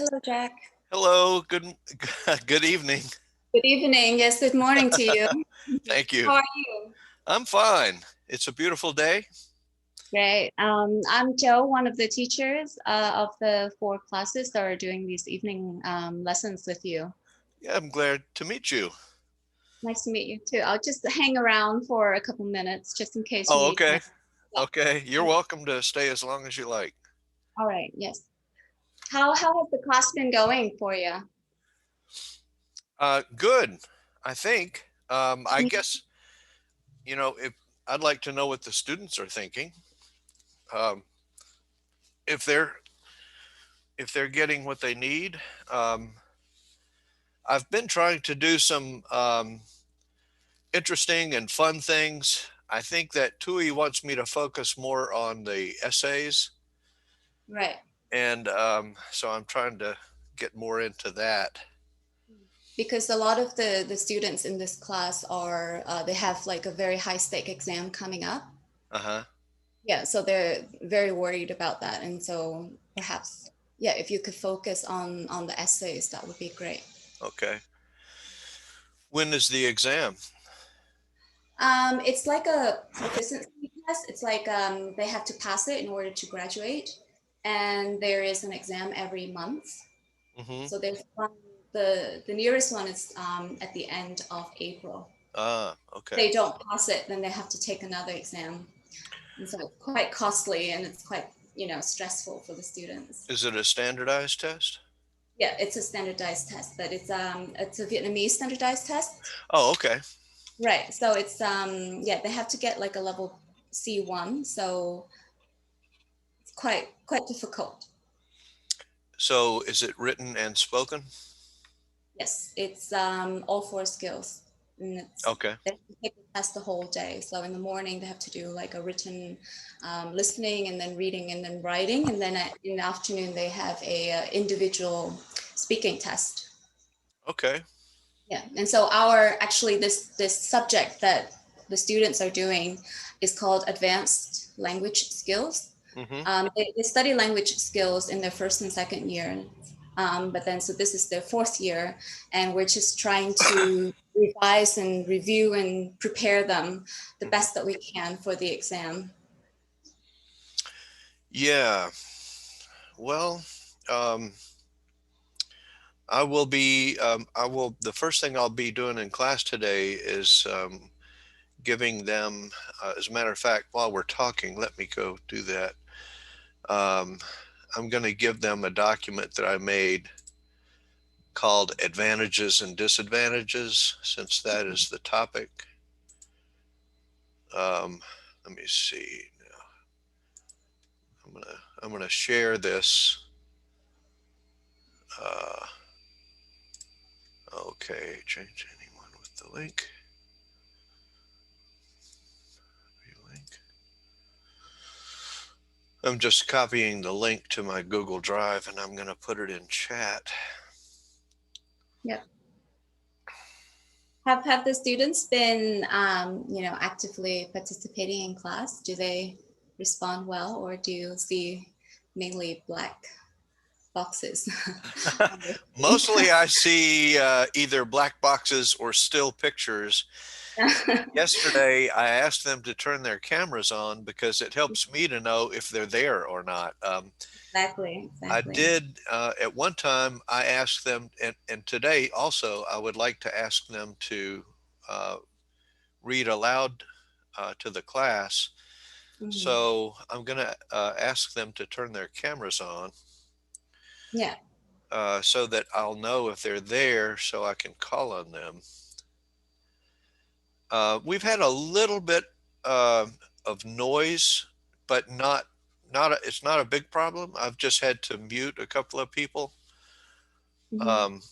Hello, Jack. Hello, good good evening. Good evening. Yes, good morning to you. Thank you. How are you? I'm fine. It's a beautiful day. Great. I'm Joe, one of the teachers of the four classes that are doing these evening lessons with you. Yeah, I'm glad to meet you. Nice to meet you too. I'll just hang around for a couple minutes just in case you Oh, need my. okay. Yeah. Okay. You're welcome to stay as long as you like. All right. Yes. How has the class been going for you? Good, I think. I guess, if I'd like to know what the students are thinking. Um, if they're getting what they need. Um, I've been trying to do some interesting and fun things. I think that TUI wants me to focus more on the essays, Right. and so I'm trying to get more into that. Because a lot of the students in this class are they have like a very high stake exam coming up. Uh-huh. Yeah, so they're very worried about that. And so perhaps, yeah, if you could focus on the essays, that would be great. Okay. When is the exam? It's like a proficiency test. It's like they have to pass it in order to graduate. And there is an exam every month. Mm-hmm. So there's one, the nearest one is at the end of April. Okay. They don't pass it, then they have to take another exam. And so it's quite costly and it's quite, stressful for the students. Is it a standardized test? Yeah, it's a standardized test, but it's a Vietnamese standardized test. Oh, okay. Right. So it's yeah, they have to get like a level C1, so it's quite difficult. So is it written and spoken? Yes, it's all four skills. And Okay. they have to take the test the whole day. So in the morning they have to do like a written listening and then reading and then writing, and then in the afternoon they have a individual speaking test. Okay. Yeah, and so our actually this subject that the students are doing is called advanced language skills. Mm-hmm. They study language skills in their first and second year, but then so this is their fourth year, and we're just trying to revise and review and prepare them the Mm-hmm. best that we can for the exam. Yeah. Well, um, the first thing I'll be doing in class today is giving them, as a matter of fact, while we're talking, let me go do that. Um, I'm going to give them a document that I made called Advantages and Disadvantages, since that is the topic. Um, Let me see. Now, I'm gonna share this. Uh, okay, change anyone with the link. Link. I'm just copying the link to my Google Drive and I'm gonna put it in chat. Yep. Have the students been actively participating in class? Do they respond well, or do you see mainly black boxes on the screen? Mostly I see either black boxes or still pictures. Yesterday, I asked them to turn their cameras on because it helps me to know if they're there or not. Exactly, I exactly. did at one time, I asked them, and today also, I would like to ask them to uh, read aloud to the class. Mhm. So I'm going to ask them to turn their cameras on Yeah. so that I'll know if they're there so I can call on them. We've had a little bit uh, of noise, but it's not a big problem. I've just had to mute a couple of people Mhm. um,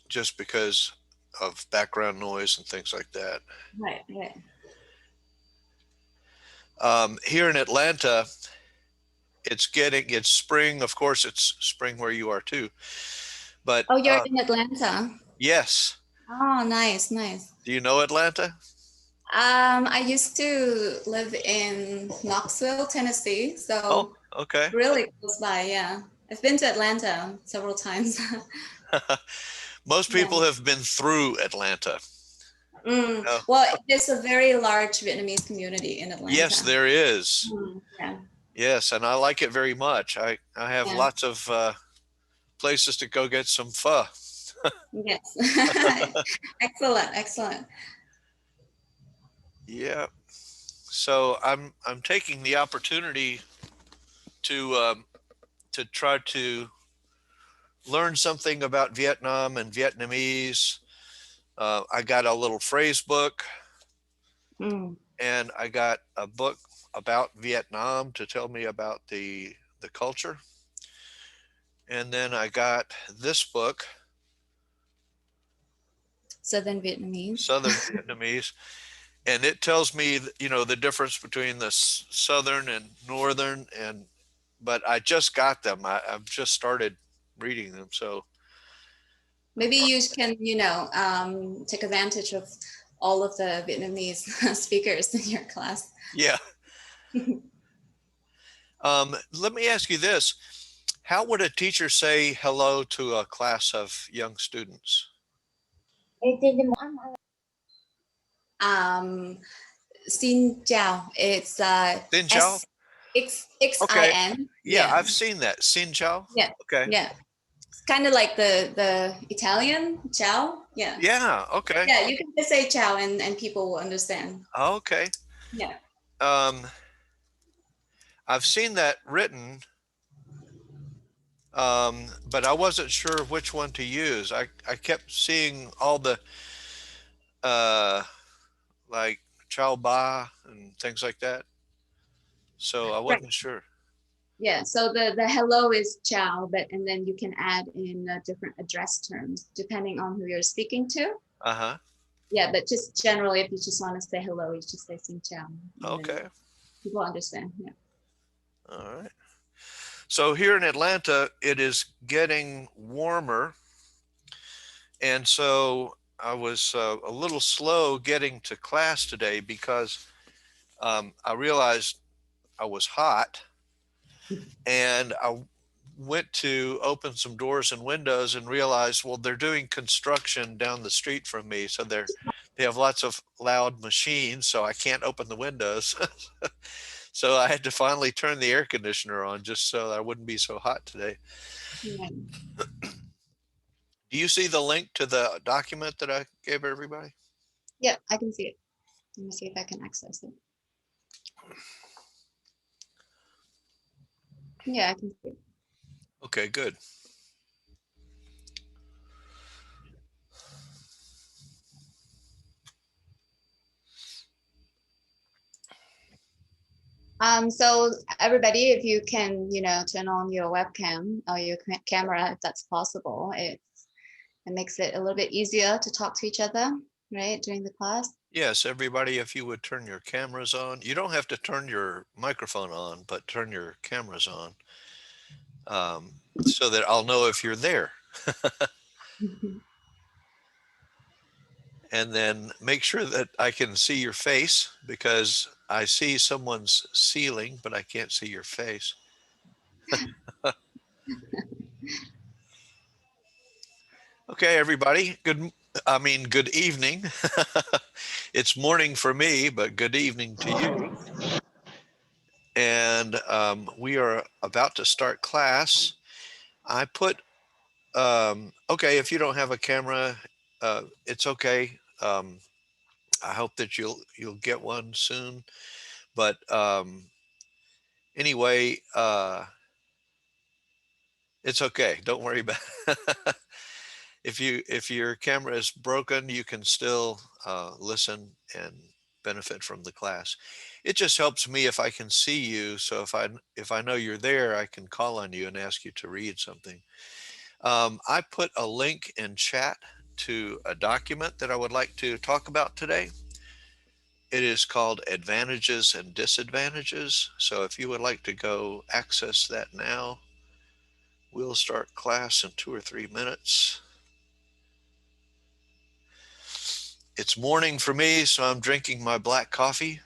just because of background noise and things like that. Right, right. Here in Atlanta, it's spring. Of course, it's spring where you are too. But Oh, you're in Atlanta. yes, Oh, nice, nice. do you know Atlanta? I used to live in Knoxville, Tennessee, Oh, so okay. really close by, yeah. I've been to Atlanta several times. Most Yeah. people have been through Atlanta. Oh, Well, there's a very large Vietnamese community in yes, Atlanta. there is. Yeah. Yes, and I like it very much. I have Yeah. lots of places to go get some pho. Yes. Excellent. Excellent. Yeah. So I'm taking the opportunity to try to learn something about Vietnam and Vietnamese. I got a little phrase book, Mm. and I got a book about Vietnam to tell me about the culture. And then I got this book, Southern Vietnamese. Southern Vietnamese, and it tells me, the difference between the Southern and Northern. But I just got them. I've just started reading them. So Maybe you can, take advantage of all of the Vietnamese speakers in your class. yeah. Let me ask you this. How would a teacher say hello to a class of young students? Um, Xin chào. It's Xin chào? S Okay. Xin. Yeah, Yeah, I've seen that. Xin chào? yeah, Okay. yeah. It's kind of like the Italian ciao. Yeah, Yeah, okay. yeah. You can just say ciao, and people will understand. Okay. Yeah. Um, I've seen that written, but I wasn't sure which one to use. I kept seeing all the uh, like ciao ba and things like that. So I Right. wasn't sure. Yeah. So the hello is ciao, but and then you can add in different address terms depending on who you're speaking to. Uh-huh. Yeah, but just generally, if you just want to say hello, you just say xin chào, and then Okay. people understand. Yeah. All right. So here in Atlanta, it is getting warmer. And so I was a little slow getting to class today because I realized I was hot, and I went to open some doors and windows and realized, well, they're doing construction down the street from me. So they have lots of loud machines, so I can't open the windows. So I had to finally turn the air conditioner on just so I wouldn't be so hot today. Yeah. Do you see the link to the document that I gave everybody? Yeah, I can see it. Let me see if I can access it. Yeah, I can see it. Okay, good. So everybody, if you can, turn on your webcam or your camera, if that's possible, it makes it a little bit easier to talk to each other, right, during the class. Yes, everybody, if you would turn your cameras on. You don't have to turn your microphone on, but turn your cameras on, so that I'll know if you're there. Mhm. And then make sure that I can see your face, because I see someone's ceiling, but I can't see your face. Okay, everybody. Good evening. It's morning for me, but good evening to you. And we are about to start class. I put, okay, if you don't have a camera, it's okay. I hope that you'll get one soon. But anyway, it's okay. Don't worry about it. If your camera is broken, you can still listen and benefit from the class. It just helps me if I can see you. So if I know you're there, I can call on you and ask you to read something. I put a link in chat to a document that I would like to talk about today. It is called Advantages and Disadvantages. So if you would like to go access that now, we'll start class in 2 or 3 minutes. It's morning for me, so I'm drinking my black coffee.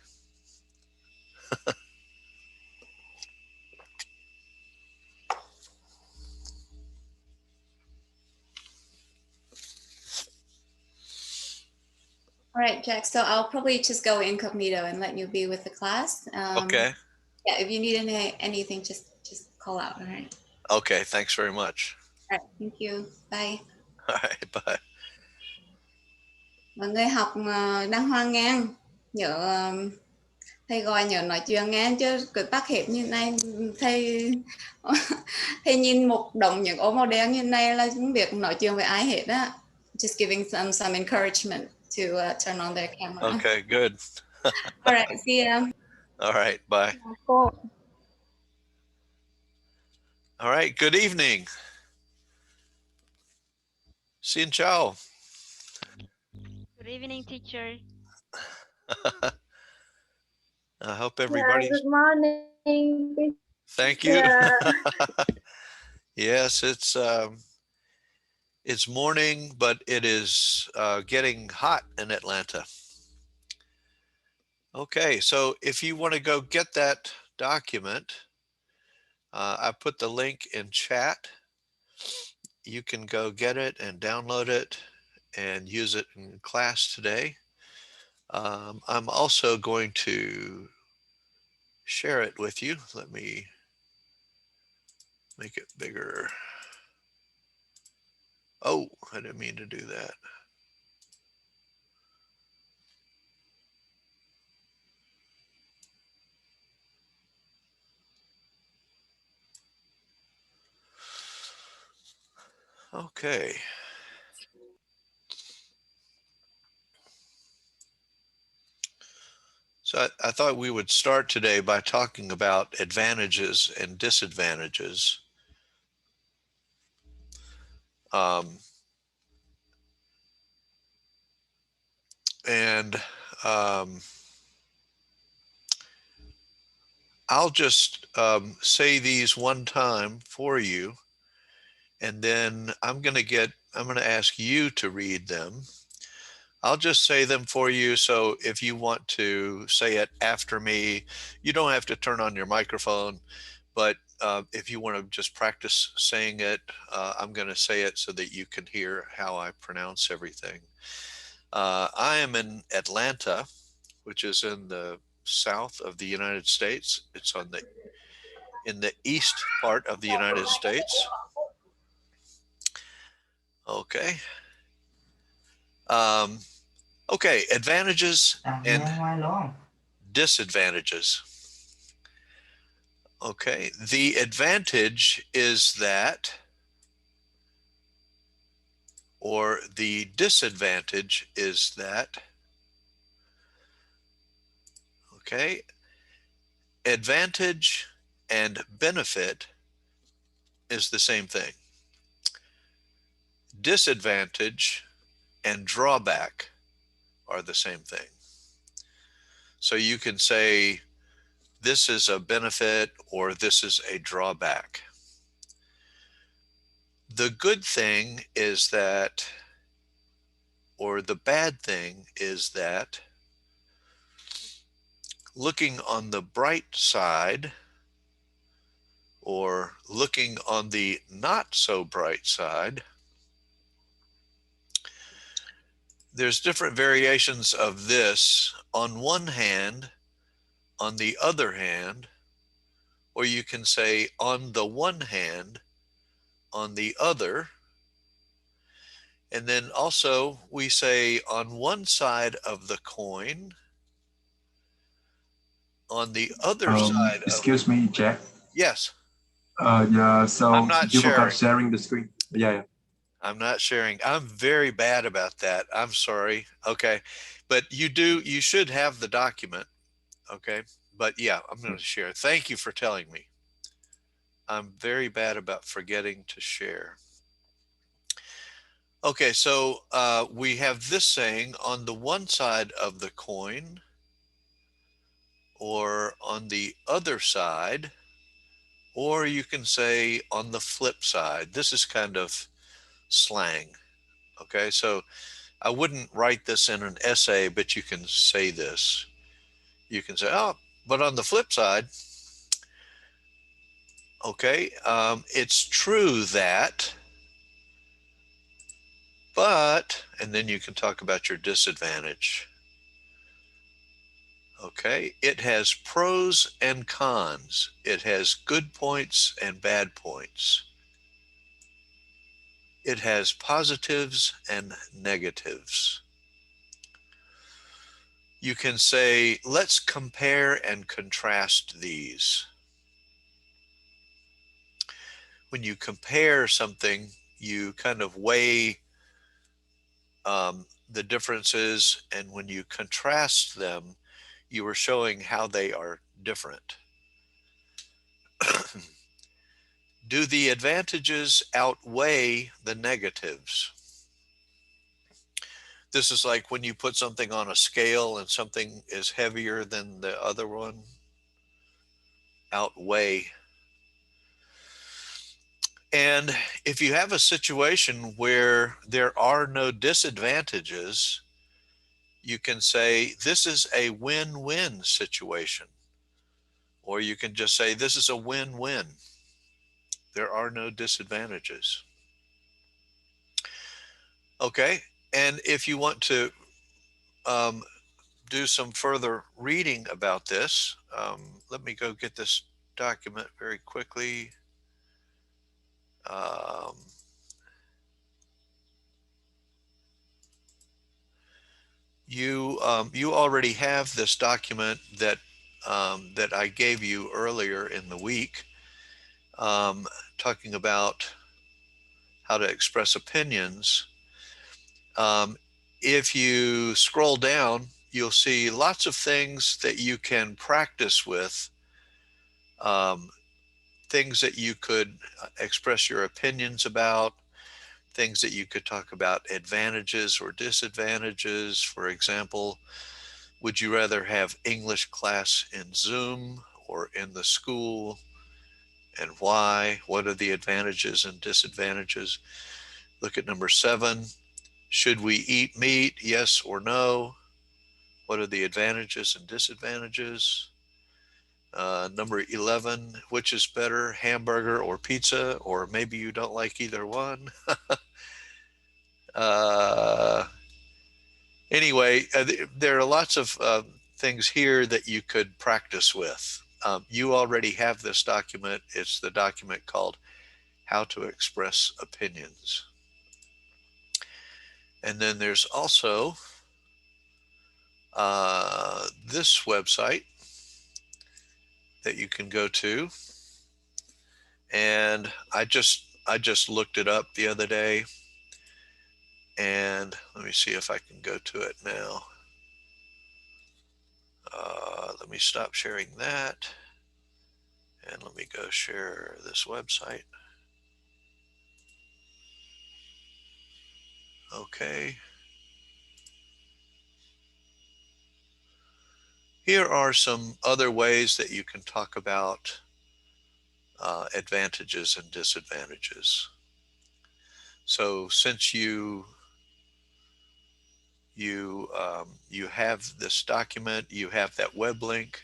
All right, Jack. So I'll probably just go incognito and let you be with the class. Okay. Yeah, if you need anything, just call out. All right. Okay. Thanks very much. All right. Thank you. Bye. All right. Bye. Mọi người học đàng hoàng ngang. Nhớ thầy gọi nhớ nói chuyện nghe chứ cứ tắc hiệp như này thầy thầy nhìn một đống những ô màu đen như này là không biết nói chuyện với ai hết á. Just giving them some encouragement to turn on their camera. Okay. Good. All right. See ya. All right. Bye. Cô. All right. Good evening. Xin chào. Good evening, teacher. I hope everybody's. Good morning. Thank you. Yes, it's morning, but it is getting hot in Atlanta. Okay, so if you want to go get that document, I put the link in chat. You can go get it and download it and use it in class today. I'm also going to share it with you. Let me make it bigger. Oh, I didn't mean to do that. Okay. So I thought we would start today by talking about advantages and disadvantages. And I'll just say these one time for you, and then I'm going to ask you to read them. I'll just say them for you. So if you want to say it after me, you don't have to turn on your microphone, but if you want to just practice saying it, I'm going to say it so that you can hear how I pronounce everything. I am in Atlanta, which is in the south of the United States. It's in the east part of the United States. Okay. Okay, advantages and disadvantages. Okay, the advantage is that, or the disadvantage is that, okay, advantage and benefit is the same thing. Disadvantage and drawback are the same thing. So you can say this is a benefit or this is a drawback. The good thing is that, or the bad thing is that, looking on the bright side or looking on the not so bright side, there's different variations of this. On one hand, on the other hand, or you can say on the one hand, on the other. And then also we say on one side of the coin, on the other side. Excuse me, Jack. Yes. Yeah, so I'm not you forgot sharing. sharing the screen. Yeah. I'm not sharing. I'm very bad about that. I'm sorry. Okay. But you should have the document. Okay. But yeah, I'm going to share. Thank you for telling me. I'm very bad about forgetting to share. Okay, so we have this saying, on the one side of the coin or on the other side, or you can say on the flip side. This is kind of slang. Okay, so I wouldn't write this in an essay, but you can say this. You can say, oh, but on the flip side, okay, it's true that, But, and then you can talk about your disadvantage. Okay, it has pros and cons. It has good points and bad points. It has positives and negatives. You can say, let's compare and contrast these. When you compare something, you kind of weigh the differences, and when you contrast them, you are showing how they are different. Do the advantages outweigh the negatives? This is like when you put something on a scale and something is heavier than the other one. Outweigh. And if you have a situation where there are no disadvantages, you can say this is a win-win situation. Or you can just say this is a win-win. There are no disadvantages. Okay, and if you want to do some further reading about this, let me go get this document very quickly. You already have this document that that I gave you earlier in the week, talking about how to express opinions. If you scroll down, you'll see lots of things that you can practice with, things that you could express your opinions about, things that you could talk about advantages or disadvantages. For example, would you rather have English class in Zoom or in the school, and why? What are the advantages and disadvantages? Look at number 7. Should we eat meat? Yes or no? What are the advantages and disadvantages? Number 11, which is better, hamburger or pizza? Or maybe you don't like either one. Anyway, there are lots of things here that you could practice with. You already have this document. It's the document called How to Express Opinions. And then there's also this website that you can go to. And I just looked it up the other day. And let me see if I can go to it now. Let me stop sharing that. And let me go share this website. Okay. Here are some other ways that you can talk about advantages and disadvantages. So since you have this document, you have that web link,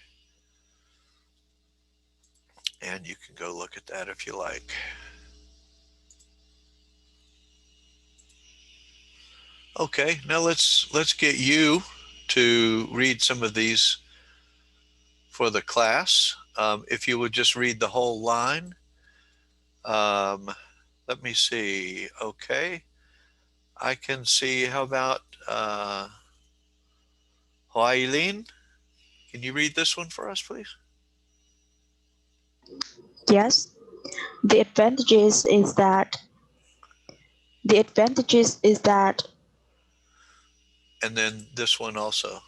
and you can go look at that if you like. Okay, now let's get you to read some of these for the class. If you would just read the whole line. Let me see. Okay, I can see. How about Hoailin? Can you read this one for us, please? Yes, the advantages is that And then this one also.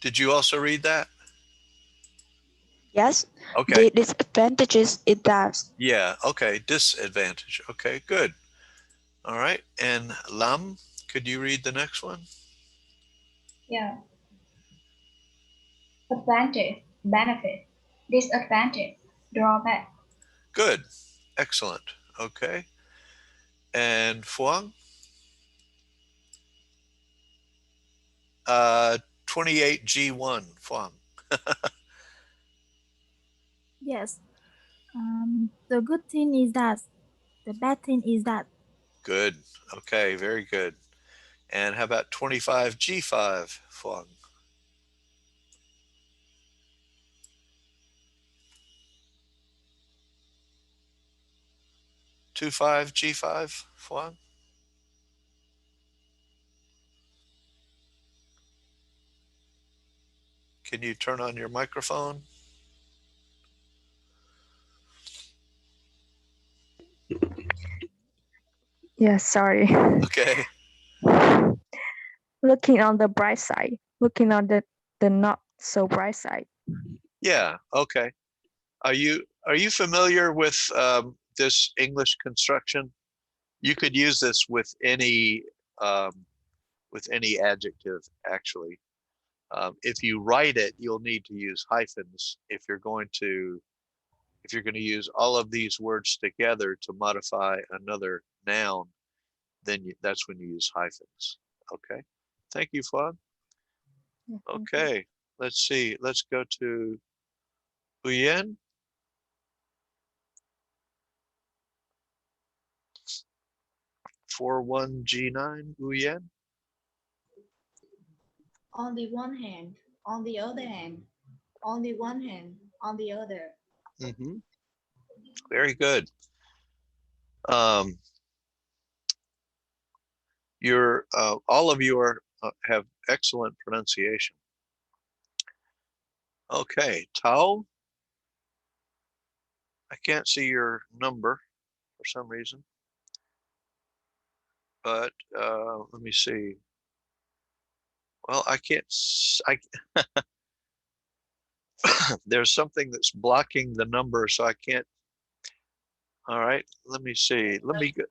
Did you also read that? yes, Okay. the disadvantages is that Yeah, okay. Disadvantage. Okay, good. All right. And Lam, could you read the next one? Yeah. Advantage, benefit, disadvantage, drawback. Good. Excellent. Okay. And Fuang? 28G1, Fuang. Yes. The good thing is that. The bad thing is that. Good. Okay, very good. And how about 25G5, Fuang? 25G5, Fuang? Can you turn on your microphone? Yes, sorry. Okay. Looking on the bright side, looking on the not so bright side. Yeah, okay. Are you familiar with this English construction? You could use this um, with any adjective, actually. If you write it, you'll need to use hyphens if you're going to use all of these words together to modify another noun, then that's when you use hyphens. Okay. Thank you, Fuan. Okay. Let's see. Let's go to Huyen. 41G9, Huyen. On the one hand, on the other hand, on the one hand, on the other. Very good. All of you have excellent pronunciation. Okay, Tao. I can't see your number for some reason, but let me see. Well, I can't. There's something that's blocking the number, so I can't. All right, let me see. Let me go.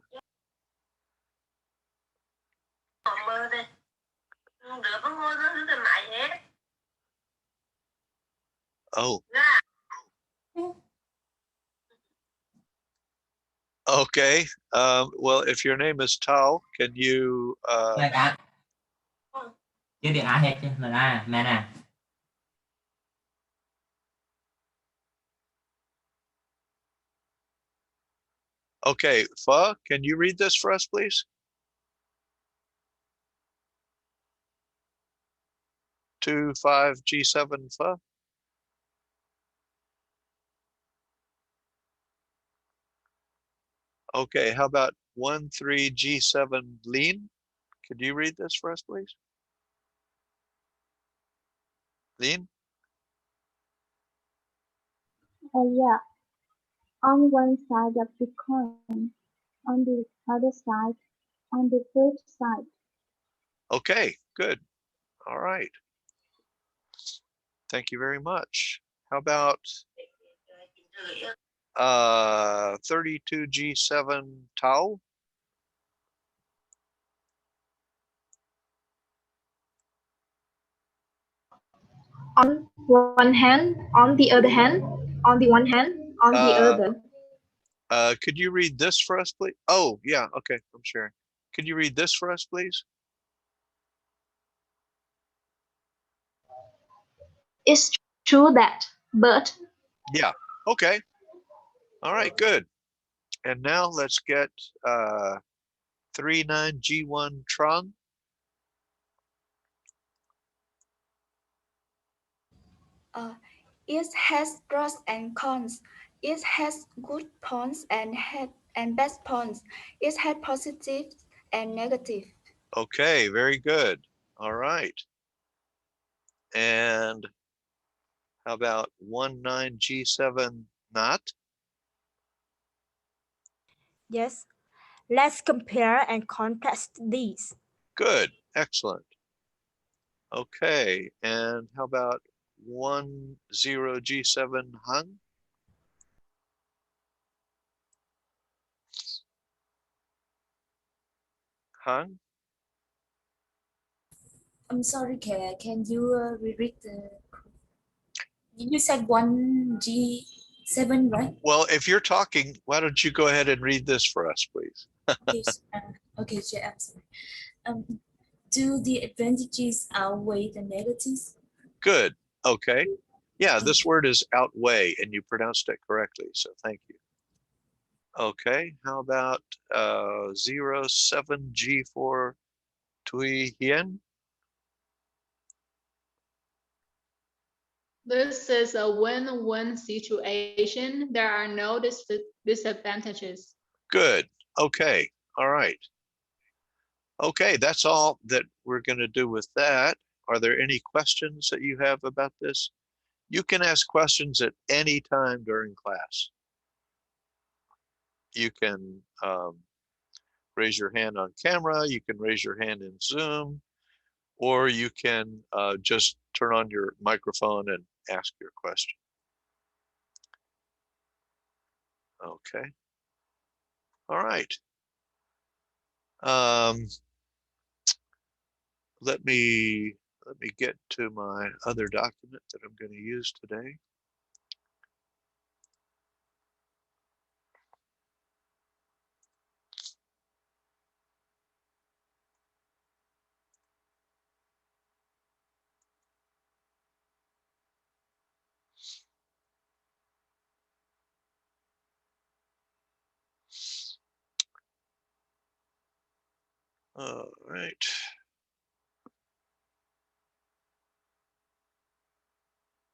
Oh. Okay. Well, if your name is Tao, can you? Okay, Fa, can you read this for us, please? 25G7, Fa. Okay, how about 13G7, Lean? Could you read this for us, please? Lean? Yeah. On one side of the coin, on the other side, on the flip side. Okay, good. All right. Thank you very much. How about 32G7, Tau? On one hand, on the other hand, on the one hand, on the other. Could you read this for us, please? Oh, yeah, okay, I'm sharing. Could you read this for us, please? It's true that, but. Yeah, okay. All right, good. And now let's get 39G1 Trung. It has pros and cons. It has good points and bad points. It has positive and negative. Okay, very good. All right. And how about 19G7 Not? Yes. Let's compare and contrast these. Good, excellent. Okay, and how about 10G7 Hung? Hung? I'm sorry, can you repeat the? You said 1G7, right? Well, if you're talking, why don't you go ahead and read this for us, please? Yes. Okay, I'm sorry. Do the advantages outweigh the negatives? Good. Okay. Yeah, this word is outweigh, and you pronounced it correctly, so thank you. Okay, how about 07G4 Tui Hien? This is a win-win situation. There are no disadvantages. Good. Okay. All right. Okay, that's all that we're going to do with that. Are there any questions that you have about this? You can ask questions at any time during class. You can raise your hand on camera. You can raise your hand in Zoom, or you can just turn on your microphone and ask your question. Okay. All right. Let me get to my other document that I'm going to use today. All right.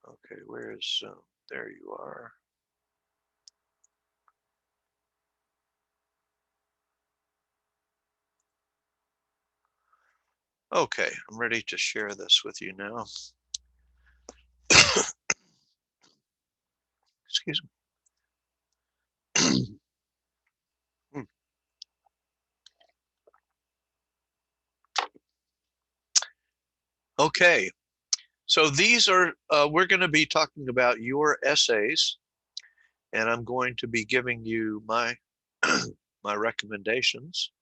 Okay, where is there you are. Okay, I'm ready to share this with you now. Excuse me. Okay, so these are, we're going to be talking about your essays, and I'm going to be giving you my, my recommendations.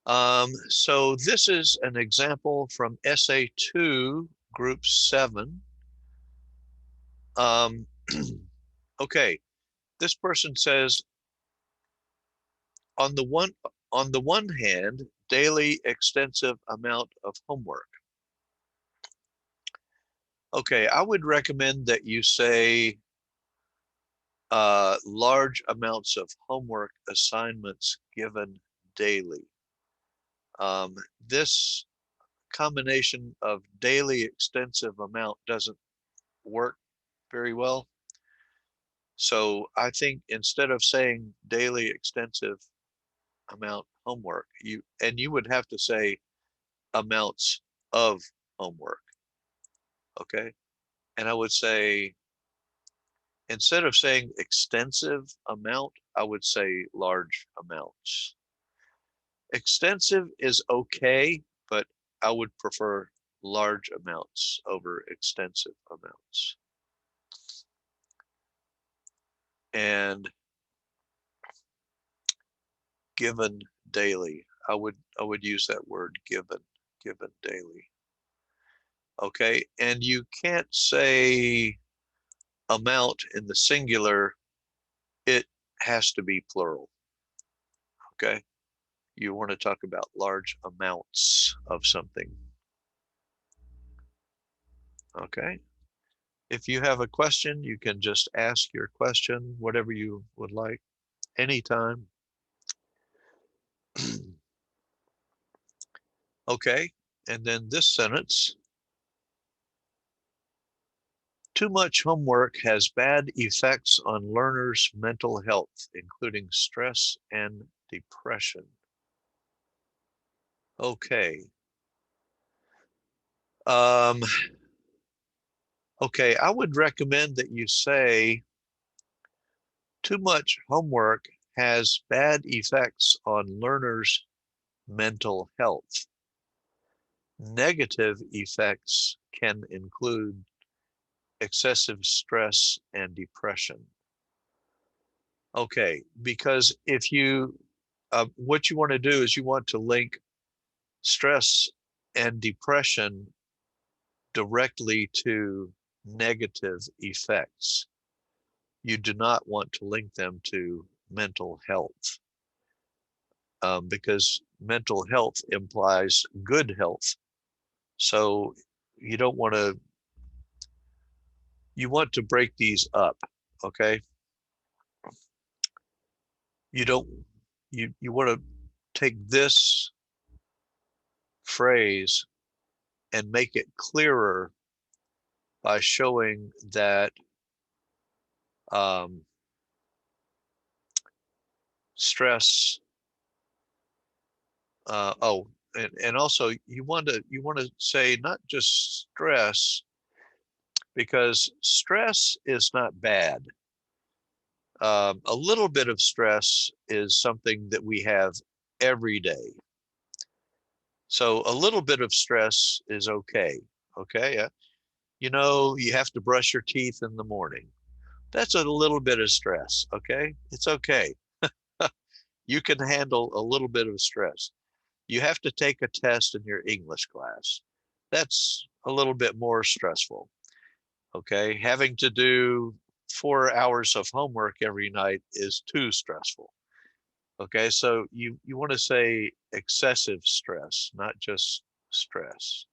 So this is an example from Essay 2, Group 7. Okay, this person says, on the one hand, daily extensive amount of homework. Okay, I would recommend that you say large amounts of homework assignments given daily. This combination of daily extensive amount doesn't work very well. So I think instead of saying daily extensive amount homework, you would have to say amounts of homework. Okay. And I would say, instead of saying extensive amount, I would say large amounts. Extensive is okay, but I would prefer large amounts over extensive amounts. And given daily, I would use that word given daily. Okay, and you can't say amount in the singular, it has to be plural. Okay, you want to talk about large amounts of something. Okay, if you have a question, you can just ask your question, whatever you would like, anytime. Okay, and then this sentence, too much homework has bad effects on learners' mental health, including stress and depression. Okay. Okay, I would recommend that you say too much homework has bad effects on learners' mental health. Negative effects can include excessive stress and depression. Okay, because if you, what you want to do is you want to link stress and depression directly to negative effects. You do not want to link them to mental health, because mental health implies good health. So you don't want to you want to break these up, okay? You don't, you want to take this phrase and make it clearer by showing that stress, and also you want to say not just stress, because stress is not bad. A little bit of stress is something that we have every day. So a little bit of stress is okay. Okay. You know, you have to brush your teeth in the morning. That's a little bit of stress. Okay. It's okay. You can handle a little bit of stress. You have to take a test in your English class. That's a little bit more stressful. Okay. Having to do 4 hours of homework every night is too stressful. Okay. So you want to say excessive stress, not just stress.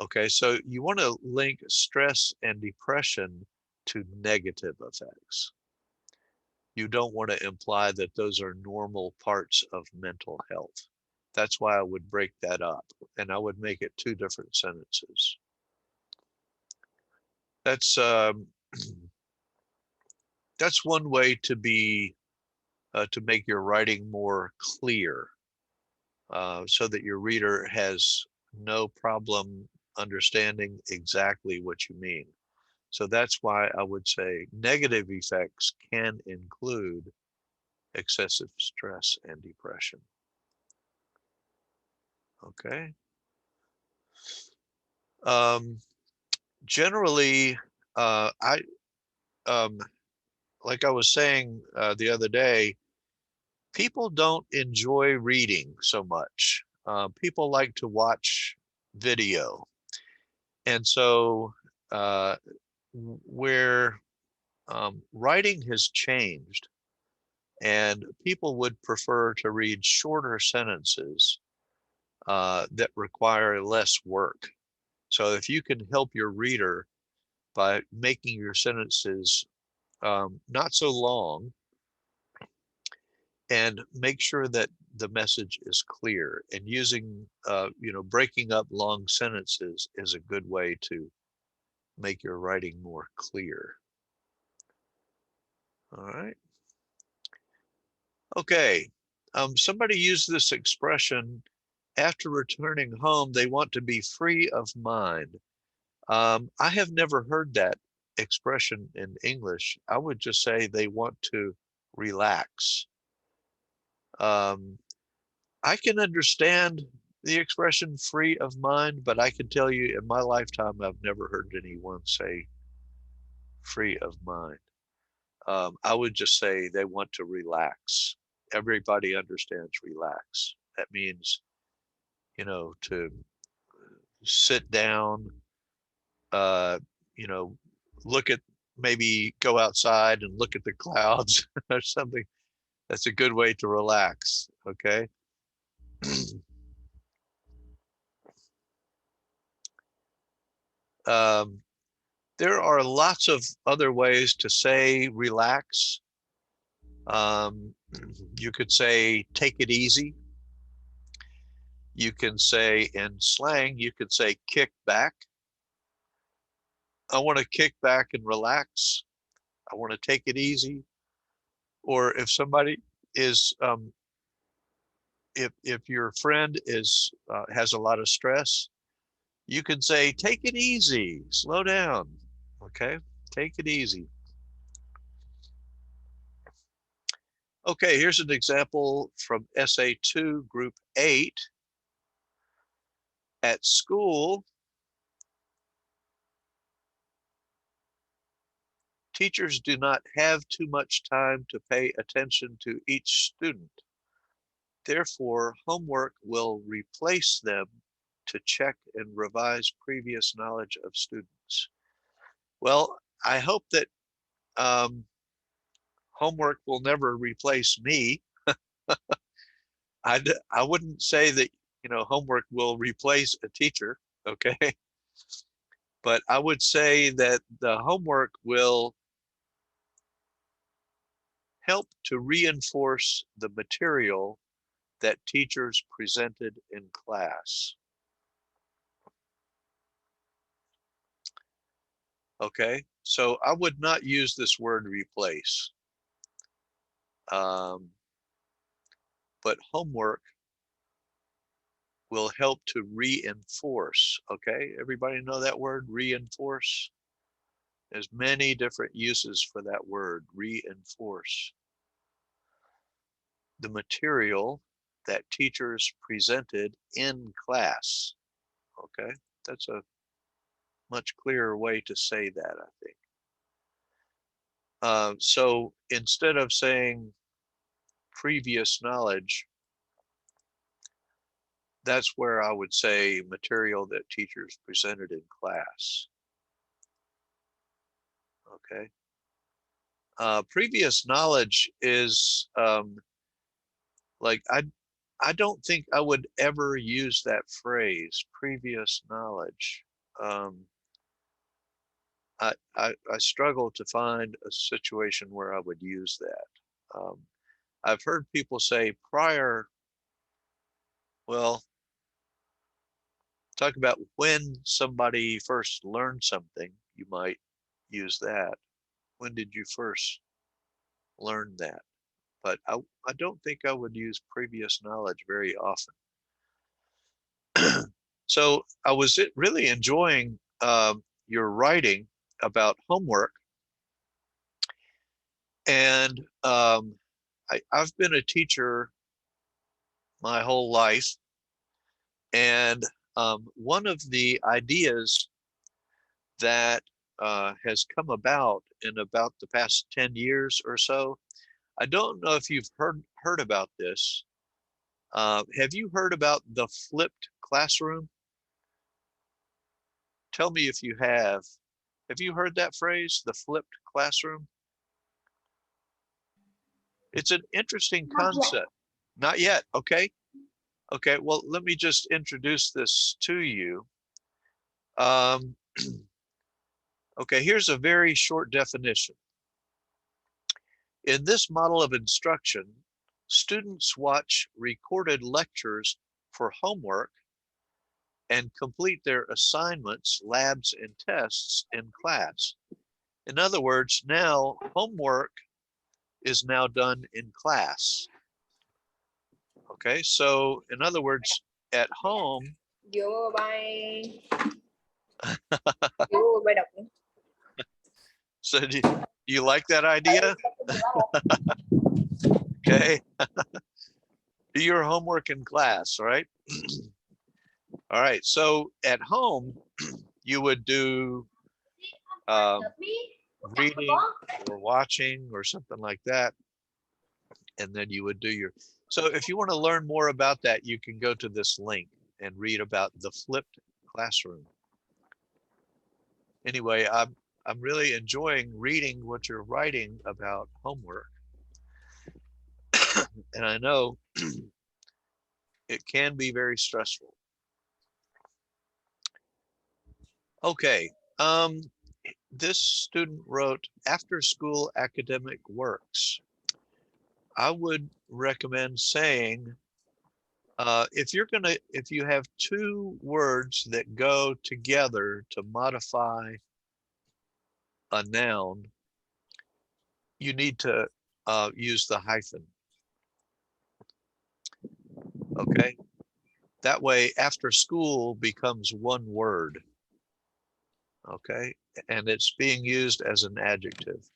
Okay. So you want to link stress and depression to negative effects. You don't want to imply that those are normal parts of mental health. That's why I would break that up, and I would make it 2 different sentences. That's that's one way to be to make your writing more clear, so that your reader has no problem understanding exactly what you mean. So that's why I would say negative effects can include excessive stress and depression. Okay. Generally, I like I was saying the other day, people don't enjoy reading so much. People like to watch video, and so where writing has changed, and people would prefer to read shorter sentences that require less work. So if you can help your reader by making your sentences not so long, and make sure that the message is clear, and using, breaking up long sentences is a good way to make your writing more clear. All right. Okay. Somebody used this expression: after returning home, they want to be free of mind. I have never heard that expression in English. I would just say they want to relax. I can understand the expression free of mind, but I can tell you in my lifetime, I've never heard anyone say free of mind. I would just say they want to relax. Everybody understands relax. That means, to sit down, uh, you know, look at, maybe go outside and look at the clouds or something. That's a good way to relax. Okay. There are lots of other ways to say relax. You could say take it easy. You can say, in slang, you could say kick back. I want to kick back and relax. I want to take it easy. Or if somebody is, if your friend is has a lot of stress, you can say take it easy, slow down. Okay, take it easy. Okay, here's an example from Essay 2, Group 8. At school, teachers do not have too much time to pay attention to each student. Therefore, homework will replace them to check and revise previous knowledge of students. Well, I hope that homework will never replace me. I wouldn't say that, homework will replace a teacher, okay? But I would say that the homework will help to reinforce the material that teachers presented in class. Okay, so I would not use this word replace. But homework will help to reinforce. Okay, everybody know that word, reinforce? There's many different uses for that word, reinforce. The material that teachers presented in class. Okay, that's a much clearer way to say that, I think. So instead of saying previous knowledge, that's where I would say material that teachers presented in class. Okay. Previous knowledge is like, I don't think I would ever use that phrase, previous knowledge. I struggle to find a situation where I would use that. I've heard people say prior, well, talk about when somebody first learned something, you might use that. When did you first learn that? But I don't think I would use previous knowledge very often. So I was really enjoying your writing about homework. And I've been a teacher my whole life. And one of the ideas that has come about in about the past 10 years or so, I don't know if you've heard about this. Have you heard about the flipped classroom? Tell me if you have. Have you heard that phrase, the flipped classroom? It's an interesting concept. Not yet, okay. Okay, well, let me just introduce this to you. Okay, here's a very short definition. In this model of instruction, students watch recorded lectures for homework and complete their assignments, labs, and tests in class. In other words, now homework is now done in class. Okay, so in other words, at home, so do you like that idea? Okay. Do your homework in class, right? All right, so at home, you would do reading or watching or something like that. And then you would do your, so if you want to learn more about that, you can go to this link and read about the flipped classroom. Anyway, I'm really enjoying reading what you're writing about homework. And I know it can be very stressful. Okay, this student wrote, after school academic works. I would recommend saying, if you have two words that go together to modify a noun, you need to use the hyphen. Okay, that way after school becomes one word. Okay, and it's being used as an adjective.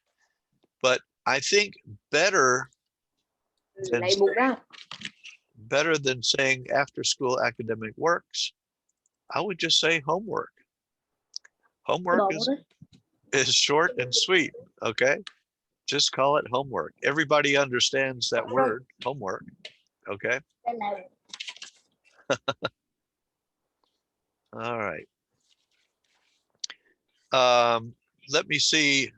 But I think better than saying after school academic works, I would just say homework. Homework is short and sweet. Okay, just call it homework. Everybody understands that word, homework. Okay. All right. Let me see.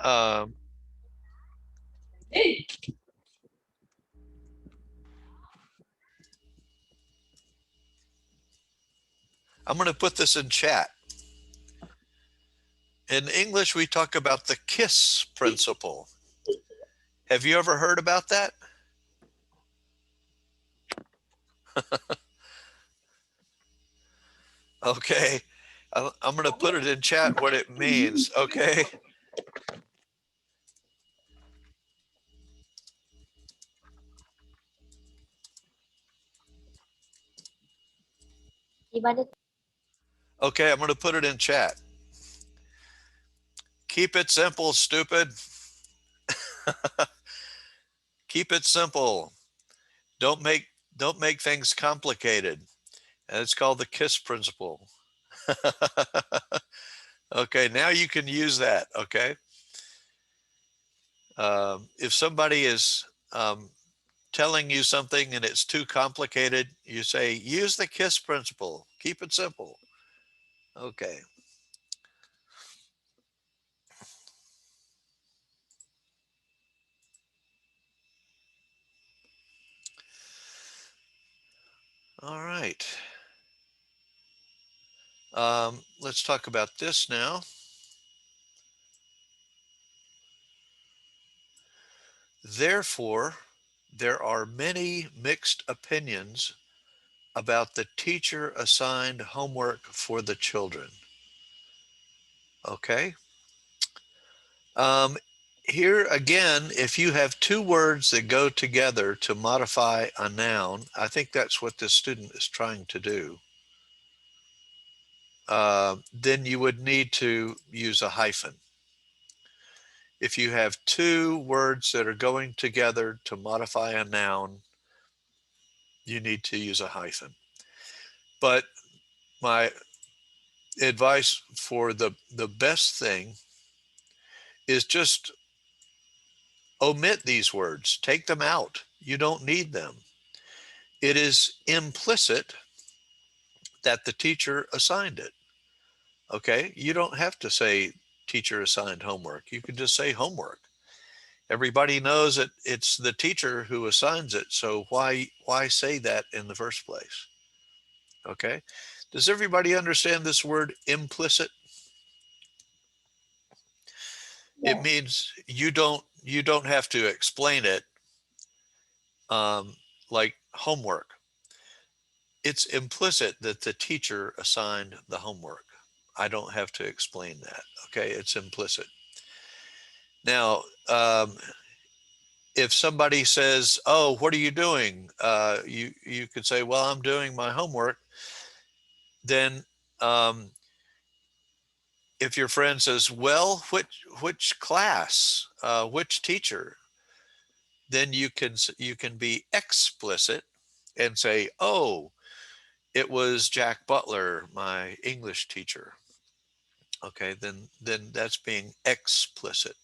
I'm going to put this in chat. In English, we talk about the KISS principle. Have you ever heard about that? Okay. I'm going to put it in chat what it means, okay? Okay, I'm going to put it in chat. Keep it simple, stupid. Keep it simple. Don't make things complicated. And it's called the KISS principle. Okay, now you can use that, okay? If somebody is telling you something and it's too complicated, you say, use the KISS principle. Keep it simple. Okay. All right. Let's talk about this now. Therefore, there are many mixed opinions about the teacher assigned homework for the children. Okay. Here again, if you have two words that go together to modify a noun, I think that's what this student is trying to do. Then you would need to use a hyphen. If you have two words that are going together to modify a noun, you need to use a hyphen. But my advice for the best thing is just omit these words, take them out. You don't need them. It is implicit that the teacher assigned it. Okay, you don't have to say teacher assigned homework. You can just say homework. Everybody knows that it's the teacher who assigns it. So why say that in the first place? Okay. Does everybody understand this word implicit? It means you don't have to explain it like homework. It's implicit that the teacher assigned the homework. I don't have to explain that. Okay, it's implicit. Now, if somebody says, "Oh, what are you doing?" You could say, "Well, I'm doing my homework." Then, if your friend says, "Well, which class, which teacher?" Then you can be explicit and say, "Oh, it was Jack Butler, my English teacher." Okay, then that's being explicit.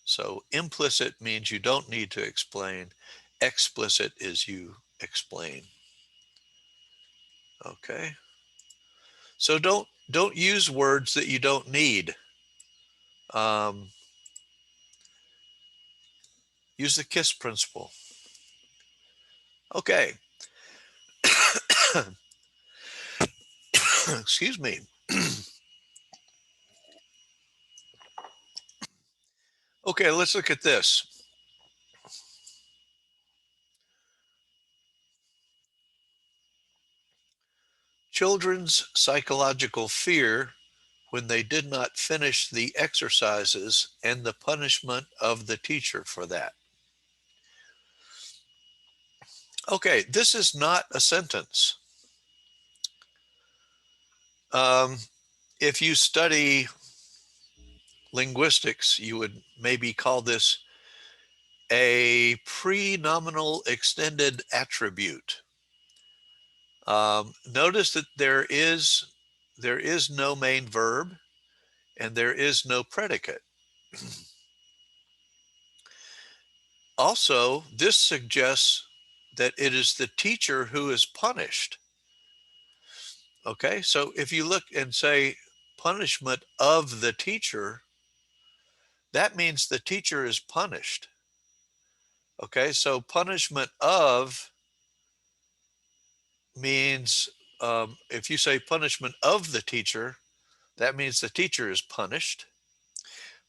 So implicit means you don't need to explain. Explicit is you explain. Okay. So don't use words that you don't need. Use the KISS principle. Okay. Excuse me. Okay, let's look at this. Children's psychological fear when they did not finish the exercises and the punishment of the teacher for that. Okay, this is not a sentence. If you study linguistics, you would maybe call this a pre-nominal extended attribute. Notice that there is no main verb and there is no predicate. Also, this suggests that it is the teacher who is punished. Okay, so if you look and say punishment of the teacher, that means the teacher is punished. Okay, so punishment of means if you say punishment of the teacher, that means the teacher is punished.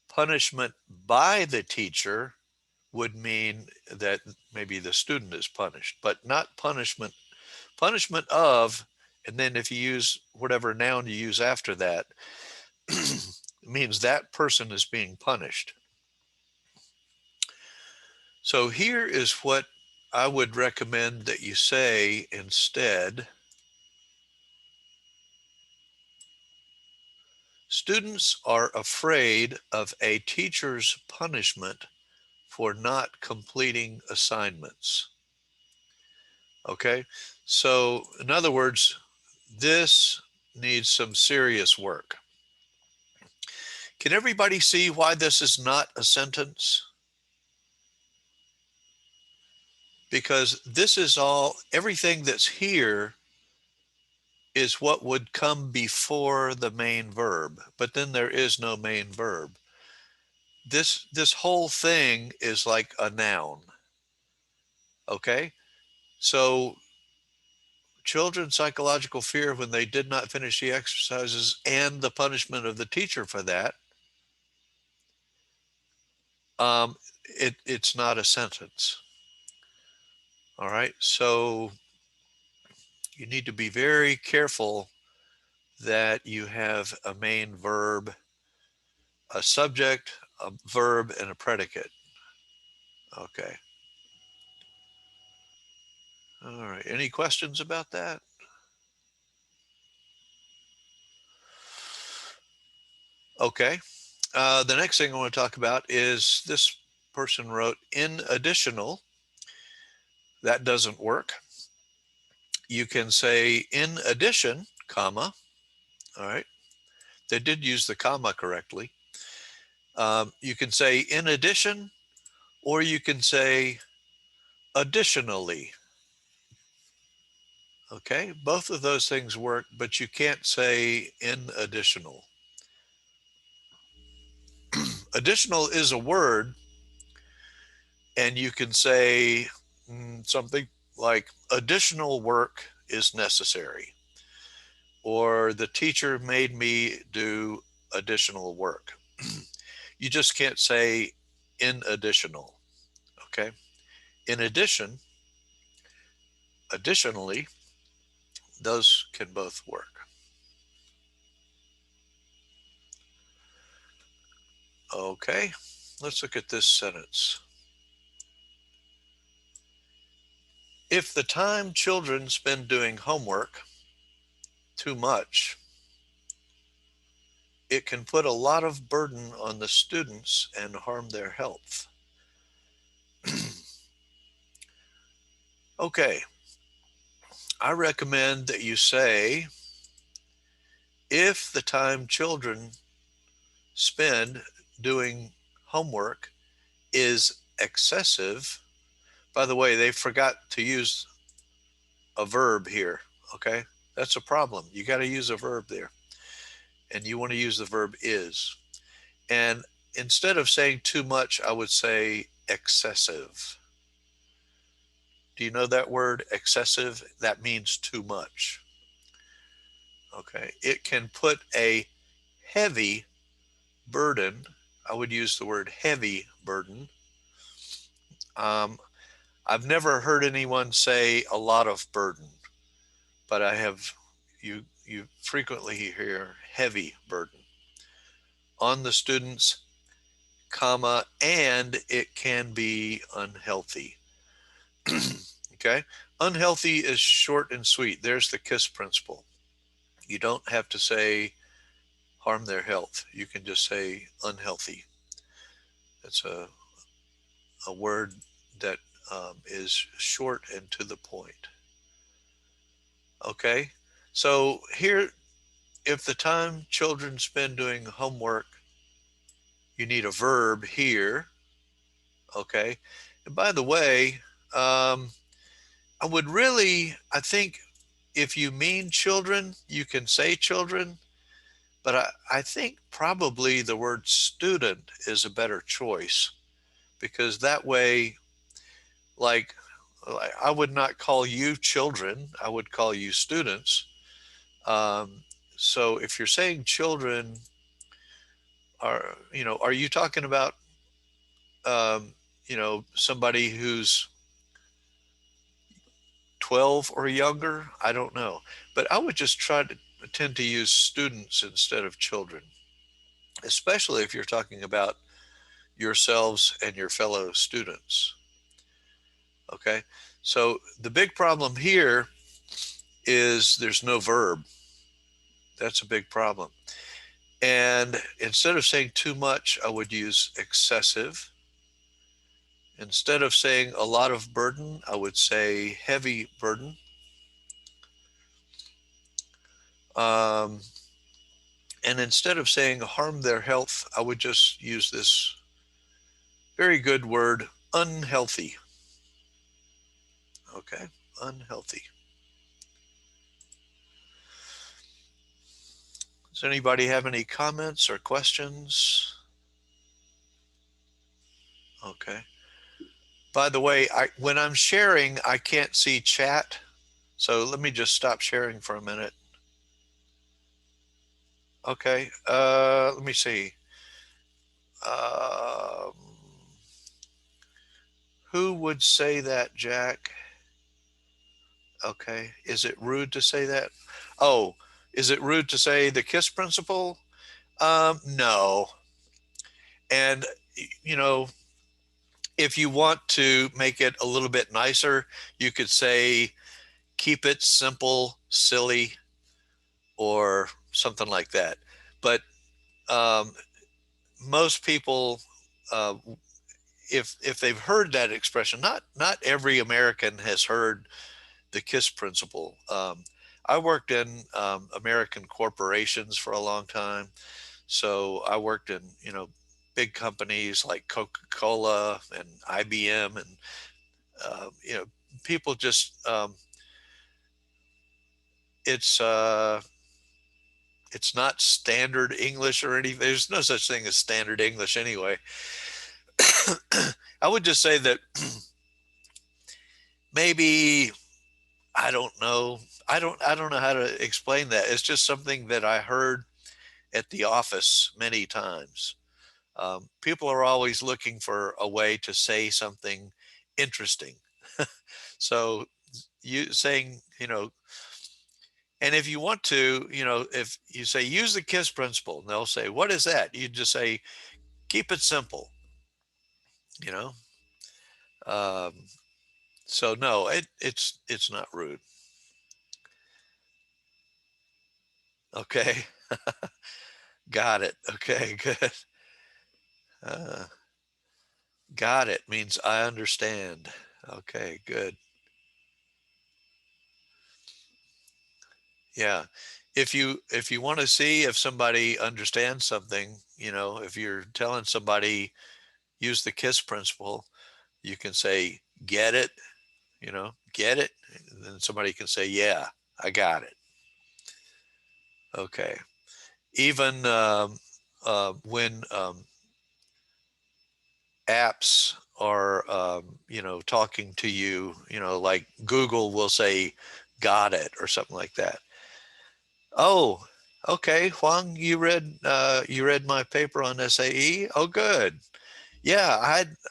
Punishment by the teacher would mean that maybe the student is punished, but not punishment. Punishment of, and then if you use whatever noun you use after that, means that person is being punished. So here is what I would recommend that you say instead. Students are afraid of a teacher's punishment for not completing assignments. Okay, so in other words, this needs some serious work. Can everybody see why this is not a sentence? Because this is all, everything that's here is what would come before the main verb, but then there is no main verb. This whole thing is like a noun. Okay, so children's psychological fear when they did not finish the exercises and the punishment of the teacher for that, it's not a sentence. All right, so you need to be very careful that you have a main verb, a subject, a verb, and a predicate. Okay. All right, any questions about that? Okay, the next thing I want to talk about is this person wrote in additional. That doesn't work. You can say in addition, comma, all right. They did use the comma correctly. You can say in addition, or you can say additionally. Okay, both of those things work, but you can't say in additional. Additional is a word, and you can say something like additional work is necessary, or the teacher made me do additional work. You just can't say in additional, okay? In addition, additionally, those can both work. Okay, let's look at this sentence. If the time children spend doing homework too much, it can put a lot of burden on the students and harm their health. Okay, I recommend that you say, if the time children spend doing homework is excessive. By the way, they forgot to use a verb here, okay? That's a problem. You got to use a verb there. And you want to use the verb is. And instead of saying too much, I would say excessive. Do you know that word excessive? That means too much. Okay, it can put a heavy burden. I would use the word heavy burden. I've never heard anyone say a lot of burden, but I have, you frequently hear heavy burden on the students, comma, and it can be unhealthy. Okay, unhealthy is short and sweet. There's the KISS principle. You don't have to say harm their health. You can just say unhealthy. It's a word that is short and to the point. Okay, so here, if the time children spend doing homework, you need a verb here. Okay, and by the way, I would really, I think if you mean children, you can say children, but I think probably the word student is a better choice, because that way, like, I would not call you children, I would call you students. So if you're saying children, are you talking about, somebody who's 12 or younger? I don't know. But I would just try to tend to use students instead of children, especially if you're talking about yourselves and your fellow students. Okay. So the big problem here is there's no verb. That's a big problem. And instead of saying too much, I would use excessive. Instead of saying a lot of burden, I would say heavy burden. Um, and instead of saying harm their health, I would just use this very good word, unhealthy. Okay, unhealthy. Does anybody have any comments or questions? Okay. By the way, when I'm sharing, I can't see chat. So let me just stop sharing for a minute. Okay, let me see. Um, who would say that, Jack? Okay, is it rude to say that? Oh, is it rude to say the KISS principle? No. And, you know, if you want to make it a little bit nicer, you could say, keep it simple, silly, or something like that. But most people, if they've heard that expression, not every American has heard the KISS principle. I worked in American corporations for a long time, so I worked in big companies like Coca-Cola and IBM, and people just it's it's not standard English or anything. There's no such thing as standard English anyway. I would just say that maybe, I don't know. I don't know how to explain that. It's just something that I heard at the office many times. People are always looking for a way to say something interesting. So you saying, and if you want to, if you say use the KISS principle, and they'll say, what is that? You just say, keep it simple, you know. Um, so no, it's not rude. Okay. Got it. Okay, good. Uh, got it means I understand. Okay, good. Yeah. If you want to see if somebody understands something, if you're telling somebody use the KISS principle, you can say, get it, get it. And then somebody can say, yeah, I got it. Okay. Even when apps are, talking to you, like Google will say, got it, or something like that. Oh, okay, Huang, you read my paper on SAE. Oh, good. Yeah,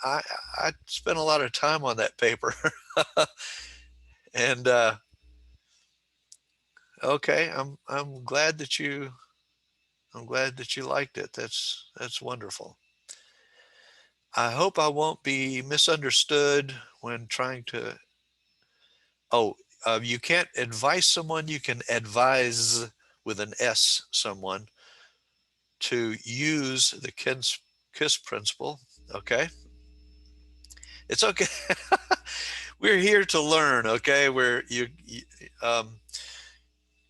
I spent a lot of time on that paper, and okay, I'm glad that you liked it. That's wonderful. I hope I won't be misunderstood when trying to. Oh, you can't advise someone. You can advise with an S someone to use the KISS principle. Okay, it's okay. We're here to learn. Okay,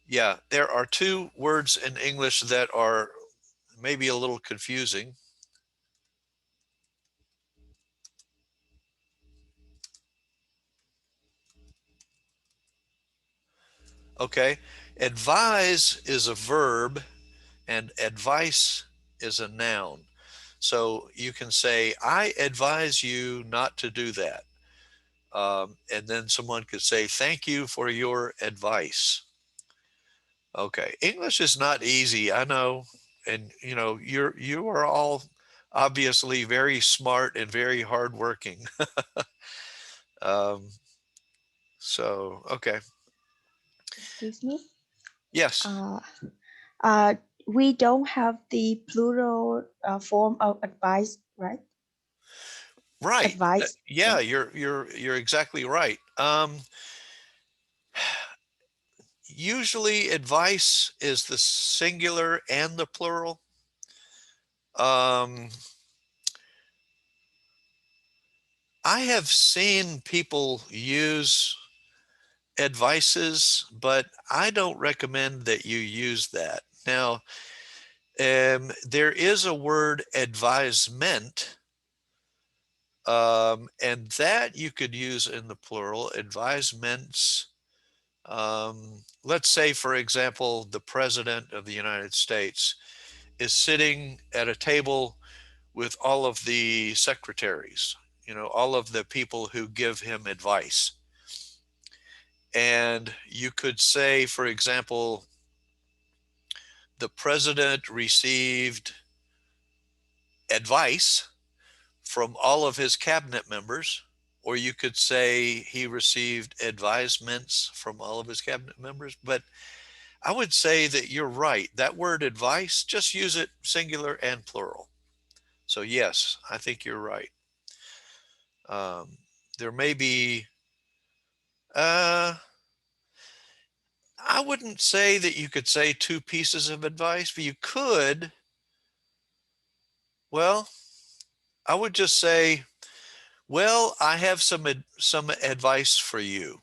yeah. There are two words in English that are maybe a little confusing. Okay, advise is a verb and advice is a noun. So you can say, I advise you not to do that. And then someone could say, thank you for your advice. Okay, English is not easy, I know. and you know, you are all obviously very smart and very hardworking. um, so okay, Excuse me. yes, Uh, uh, we don't have the plural form of advice, right? right. Advice. Yeah, Yeah. you're exactly right. Usually advice is the singular and the plural. Um, I have seen people use advices, but I don't recommend that you use that. Now, there is a word advisement, and that you could use in the plural, advisements. Let's say, for example, the President of the United States is sitting at a table with all of the secretaries, you know, all of the people who give him advice. And you could say, for example, the president received advice from all of his cabinet members, or you could say he received advisements from all of his cabinet members. But I would say that you're right. That word advice, just use it singular and plural. So yes, I think you're right. Um, there may be, uh, I wouldn't say that you could say two pieces of advice, but you could. Well, I would just say, well, I have some advice for you.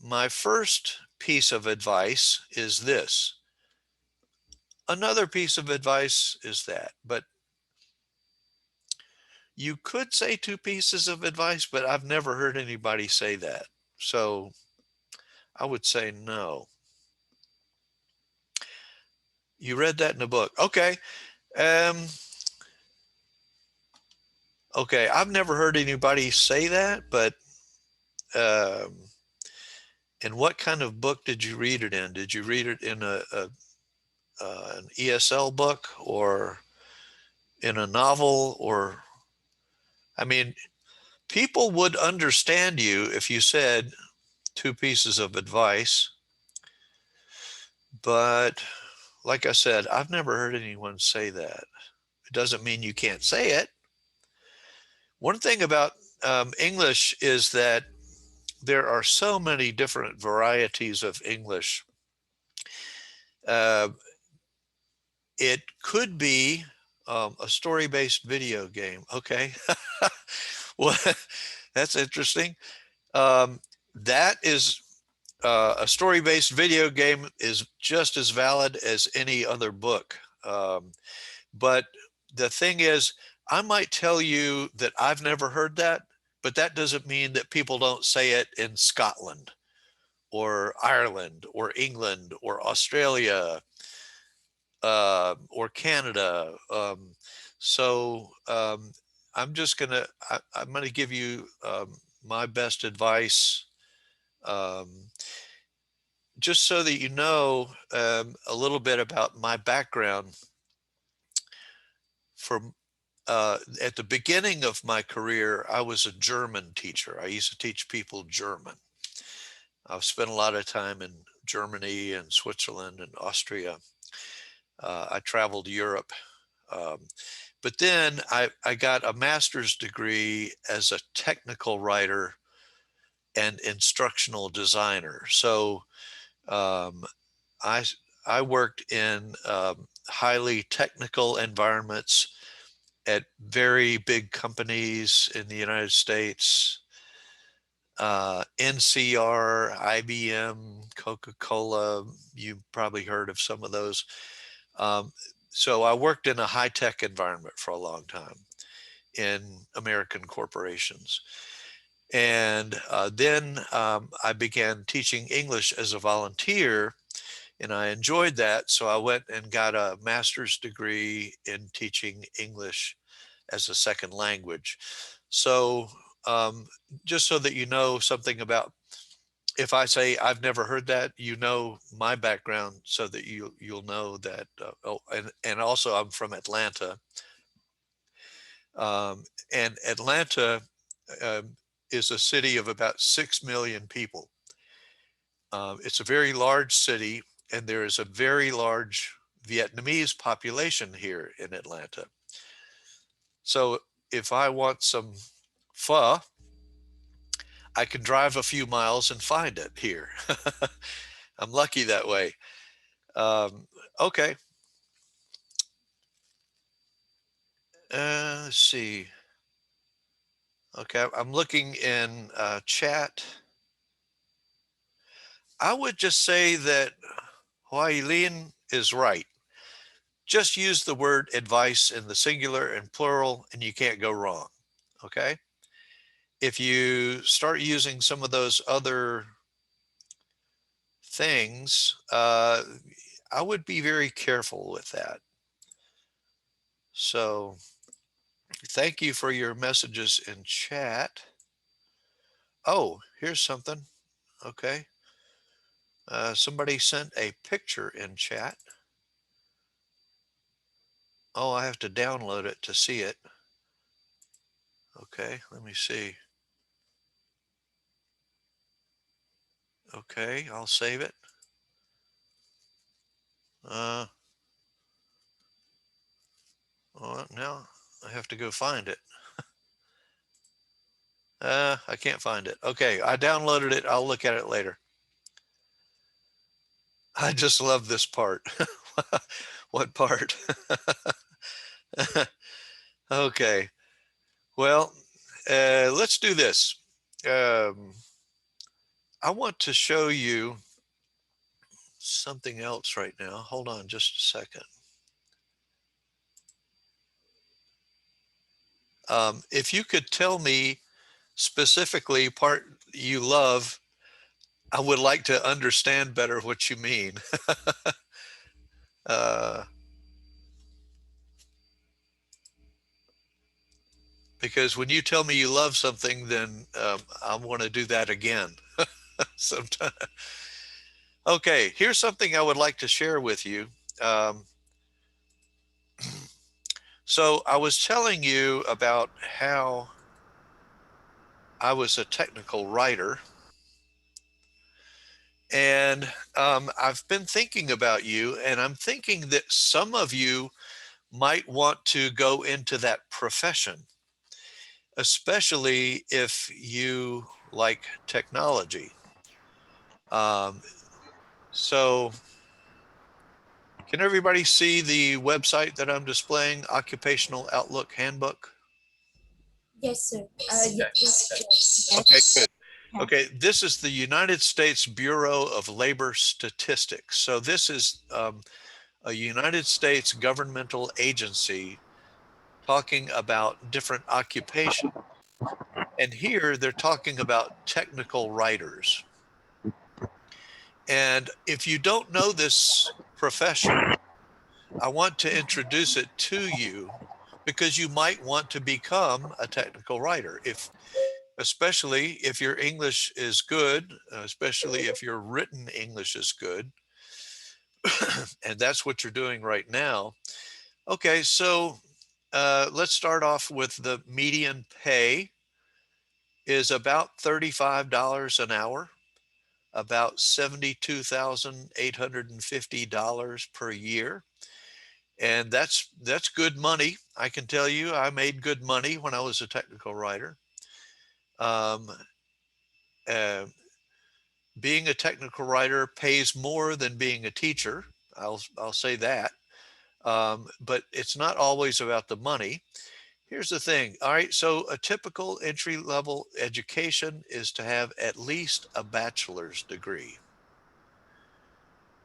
My first piece of advice is this. Another piece of advice is that. But you could say two pieces of advice, but I've never heard anybody say that. So I would say no. You read that in a book. Okay. Um, okay. I've never heard anybody say that, but and what kind of book did you read it in? Did you read it in an ESL book or in a novel? Or, I mean, people would understand you if you said two pieces of advice. But like I said, I've never heard anyone say that. It doesn't mean you can't say it. One thing about English is that there are so many different varieties of English. Uh, it could be a story-based video game. Okay. Well, that's interesting. That is a story-based video game is just as valid as any other book. But the thing is, I might tell you that I've never heard that, but that doesn't mean that people don't say it in Scotland or Ireland or England or Australia or Canada. So I'm gonna give you my best advice, um, just so that you know a little bit about my background. From At the beginning of my career, I was a German teacher. I used to teach people German. I've spent a lot of time in Germany and Switzerland and Austria. I traveled Europe. Um, but then I got a master's degree as a technical writer and instructional designer. So um, I, I worked in highly technical environments at very big companies in the United States, NCR, IBM, Coca-Cola. You probably heard of some of those. Um, so I worked in a high-tech environment for a long time in American corporations. And then I began teaching English as a volunteer, and I enjoyed that. So I went and got a master's degree in teaching English as a second language. So just so that you know something about if I say I've never heard that, you know my background, so that you'll know that. Oh, and also I'm from Atlanta, and Atlanta is a city of about 6 million people. It's a very large city, and there is a very large Vietnamese population here in Atlanta. So if I want some pho, I can drive a few miles and find it here. I'm lucky that way. Okay. Let's see. Okay, I'm looking in chat. I would just say that Huailin is right. Just use the word advice in the singular and plural, and you can't go wrong. Okay. If you start using some of those other things, I would be very careful with that. So thank you for your messages in chat. Oh, here's something. Okay. Somebody sent a picture in chat. Oh, I have to download it to see it. Okay, let me see. Okay, I'll save it. Well, now I have to go find it. I can't find it. Okay, I downloaded it. I'll look at it later. I just love this part. What part? Okay. Well, let's do this. I want to show you something else right now. Hold on just a second. If you could tell me specifically part you love, I would like to understand better what you mean. Because when you tell me you love something, then I want to do that again sometime. Okay, here's something I would like to share with you. So I was telling you about how I was a technical writer, and I've been thinking about you, and I'm thinking that some of you might want to go into that profession, especially if you like technology. So can everybody see the website that I'm displaying, Occupational Outlook Handbook? Yes, sir. Okay. Yes. Okay, good. Okay, this is the United States Bureau of Labor Statistics. So this is a United States governmental agency talking about different occupations. And here they're talking about technical writers. And if you don't know this profession, I want to introduce it to you because you might want to become a technical writer, especially if your English is good, especially if your written English is good. And that's what you're doing right now. Okay, so let's start off with the median pay is about $35 an hour, about $72,850 per year. And that's good money. I can tell you, I made good money when I was a technical writer. Um, uh, Being a technical writer pays more than being a teacher. I'll say that. But it's not always about the money. Here's the thing. All right, so a typical entry level education is to have at least a bachelor's degree.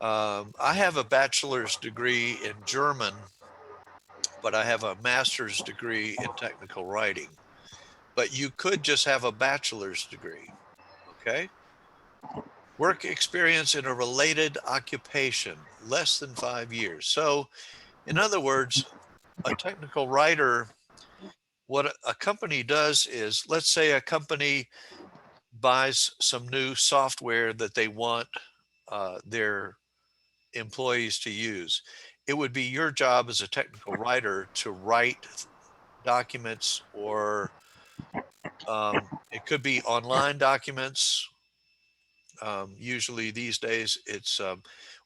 I have a bachelor's degree in German, but I have a master's degree in technical writing. But you could just have a bachelor's degree, okay? Work experience in a related occupation, less than 5 years. So in other words, a technical writer, what a company does is, let's say a company buys some new software that they want their employees to use. It would be your job as a technical writer to write documents, or it could be online documents. Usually these days it's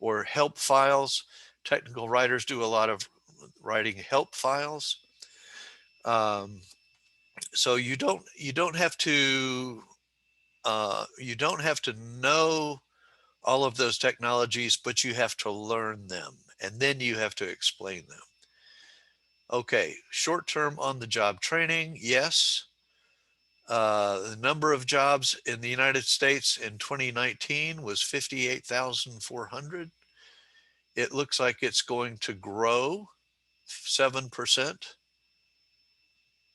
or help files. Technical writers do a lot of writing help files. So you don't have to know all of those technologies, but you have to learn them, and then you have to explain them. Okay, short-term on-the-job training, yes. The number of jobs in the United States in 2019 was 58,400. It looks like it's going to grow 7%.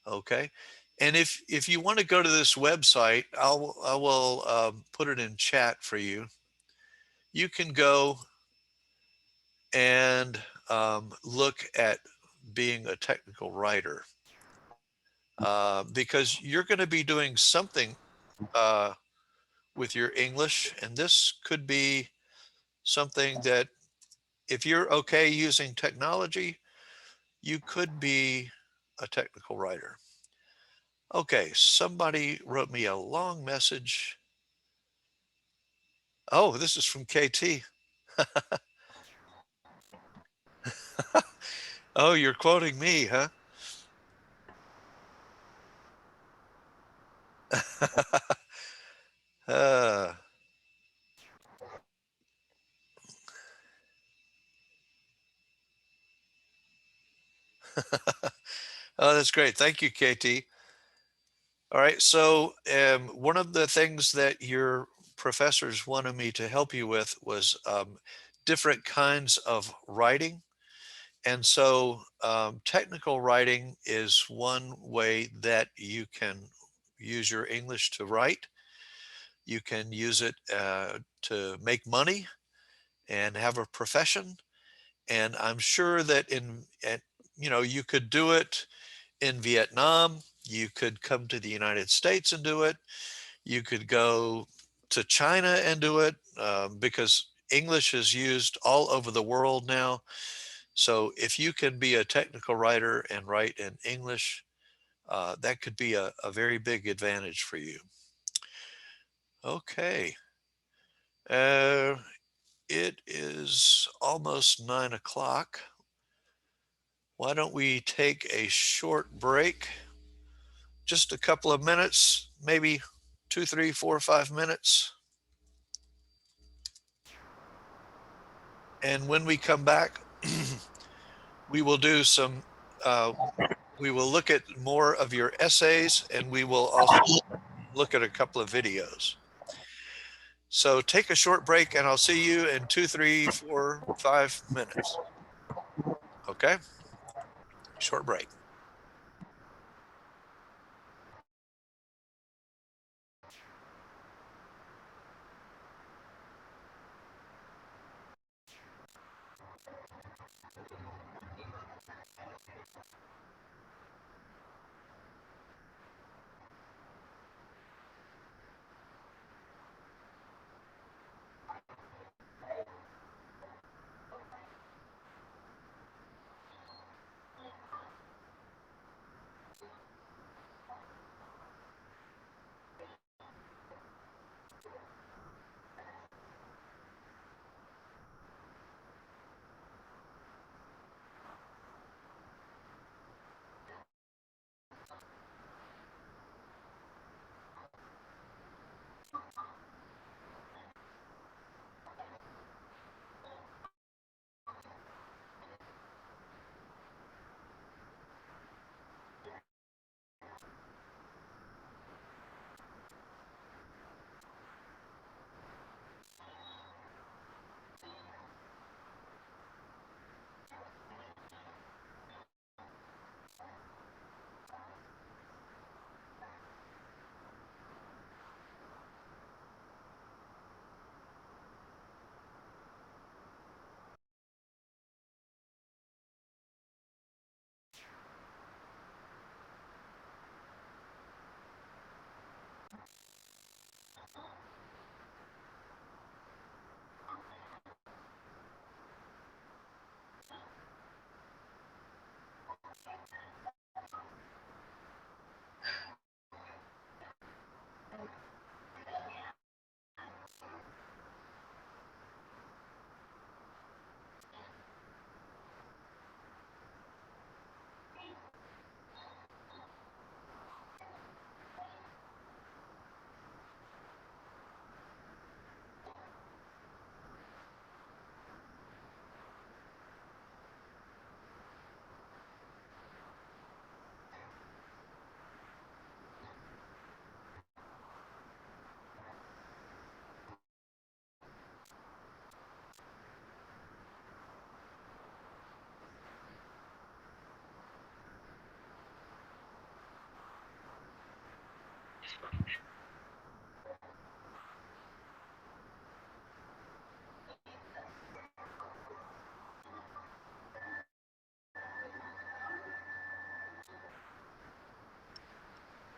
Okay. And if you want to go to this website, I will put it in chat for you. You can go and look at being a technical writer, because you're going to be doing something with your English, and this could be something that, if you're okay using technology, you could be a technical writer. Okay, somebody wrote me a long message. Oh, this is from KT. Oh, you're quoting me, huh? uh, oh, that's great. Thank you, KT. All right, so one of the things that your professors wanted me to help you with was different kinds of writing. And so technical writing is one way that you can use your English to write. You can use it to make money and have a profession. And I'm sure that you could do it in Vietnam. You could come to the United States and do it. You could go to China and do it, because English is used all over the world now. So if you can be a technical writer and write in English, that could be a very big advantage for you. Okay. It is almost 9 o'clock. Why don't we take a short break? Just a couple of minutes, maybe 2, 3, 4, 5 minutes. And when we come back, we will do some, we will look at more of your essays, and we will also look at a couple of videos. So take a short break, and I'll see you in 2, 3, 4, 5 minutes. Okay? Short break.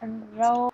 Enroll.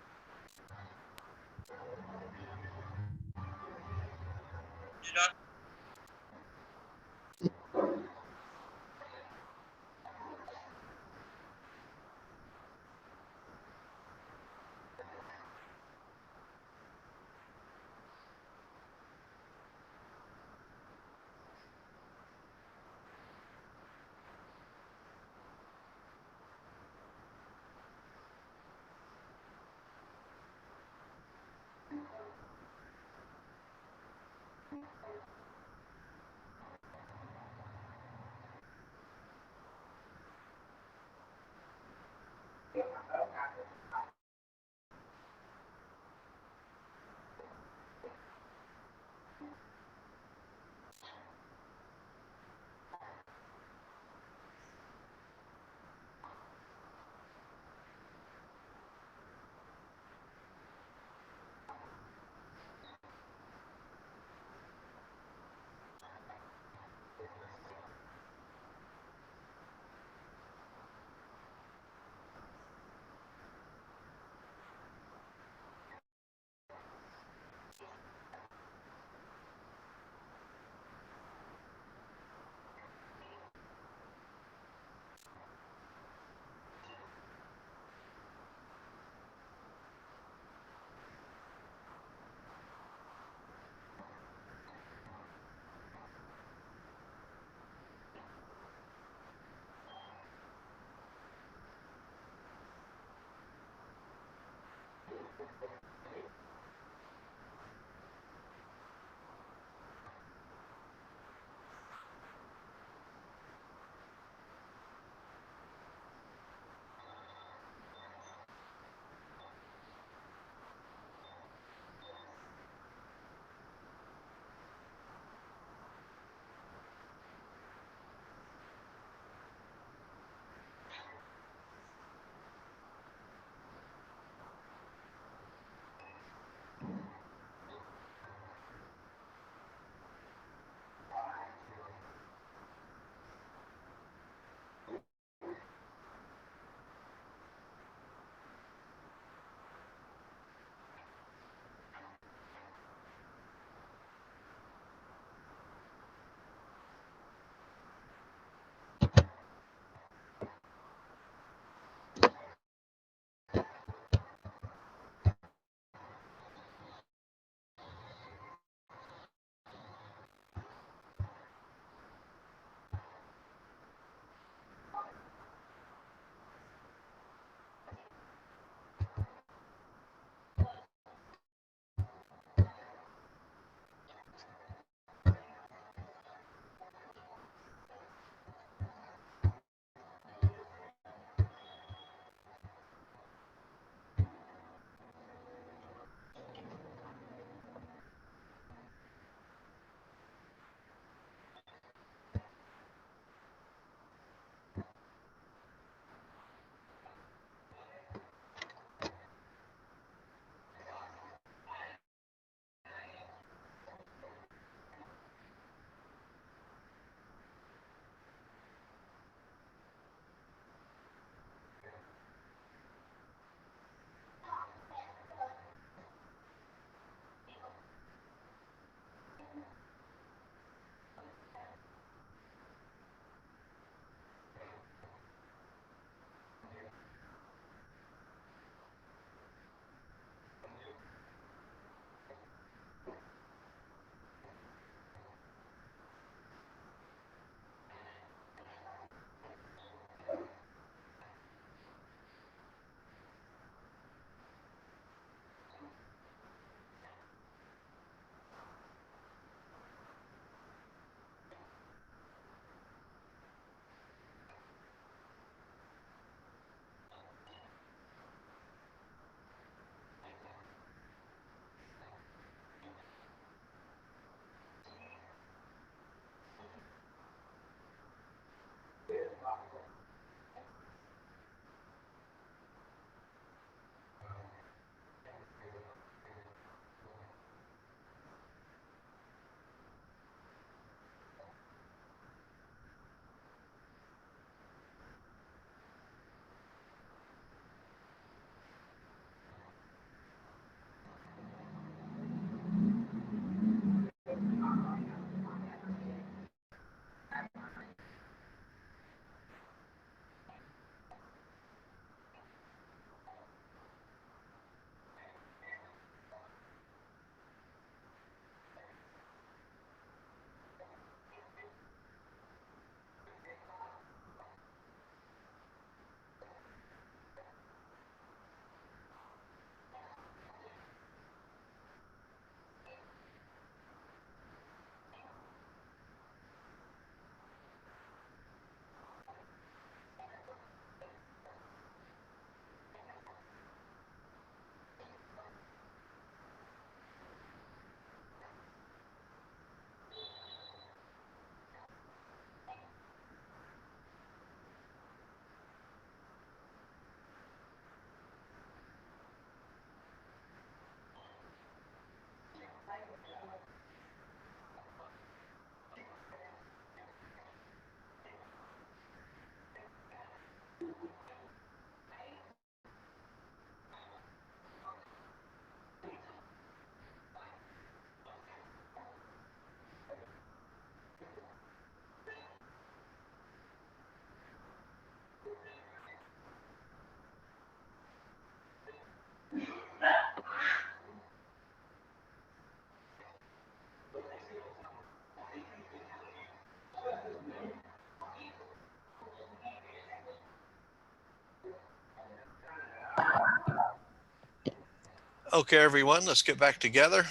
Okay, everyone, let's get back together.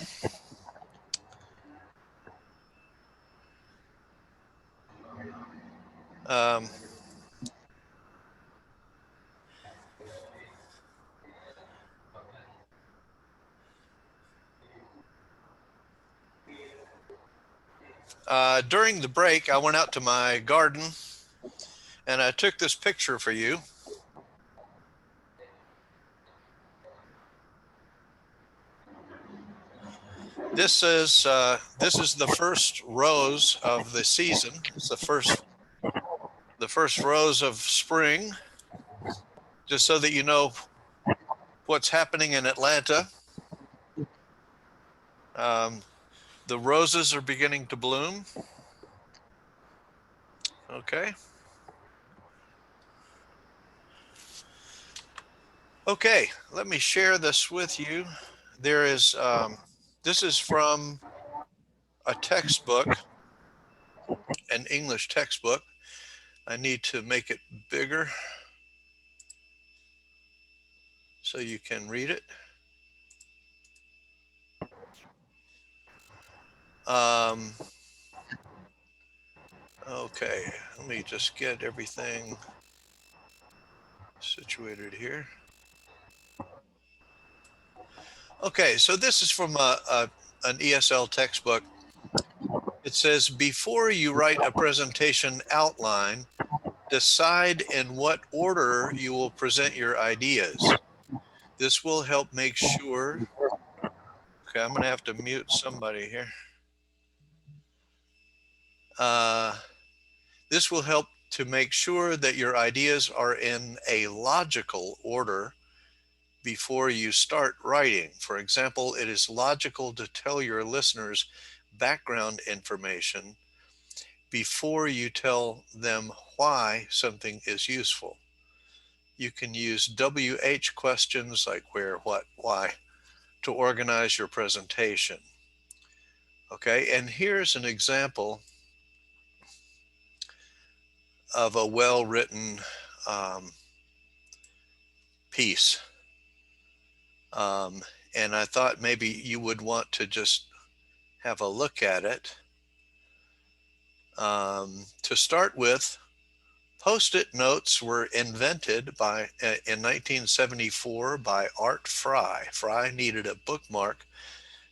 During the break, I went out to my garden and I took this picture for you. This is the first rose of the season. It's the first rose of spring, just so that you know what's happening in Atlanta. The roses are beginning to bloom. Okay. Okay, let me share this with you. There is, this is from a textbook, an English textbook. I need to make it bigger so you can read it. Okay, let me just get everything situated here. Okay, so this is from an ESL textbook. It says, before you write a presentation outline, decide in what order you will present your ideas. This will help make sure. Okay, I'm going to have to mute somebody here. This will help to make sure that your ideas are in a logical order before you start writing. For example, it is logical to tell your listeners background information before you tell them why something is useful. You can use WH questions like where, what, why to organize your presentation. Okay, and here's an example of a well-written piece. And I thought maybe you would want to just have a look at it. To start with, Post-it notes were invented in 1974 by Art Fry. Fry needed a bookmark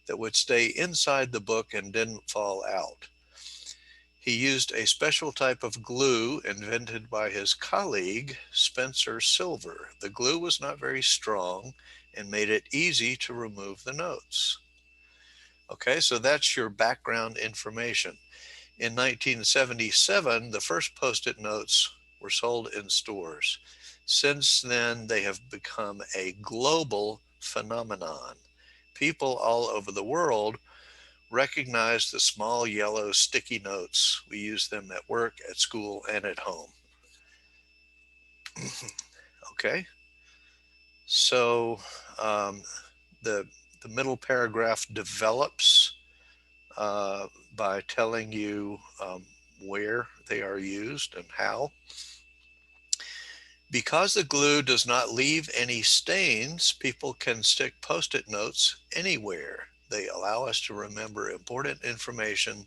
that would stay inside the book and didn't fall out. He used a special type of glue invented by his colleague, Spencer Silver. The glue was not very strong and made it easy to remove the notes. Okay, so that's your background information. In 1977, the first Post-it notes were sold in stores. Since then, they have become a global phenomenon. People all over the world recognize the small yellow sticky notes. We use them at work, at school, and at home. Okay, so the middle paragraph develops by telling you where they are used and how. Because the glue does not leave any stains, people can stick Post-it notes anywhere. They allow us to remember important information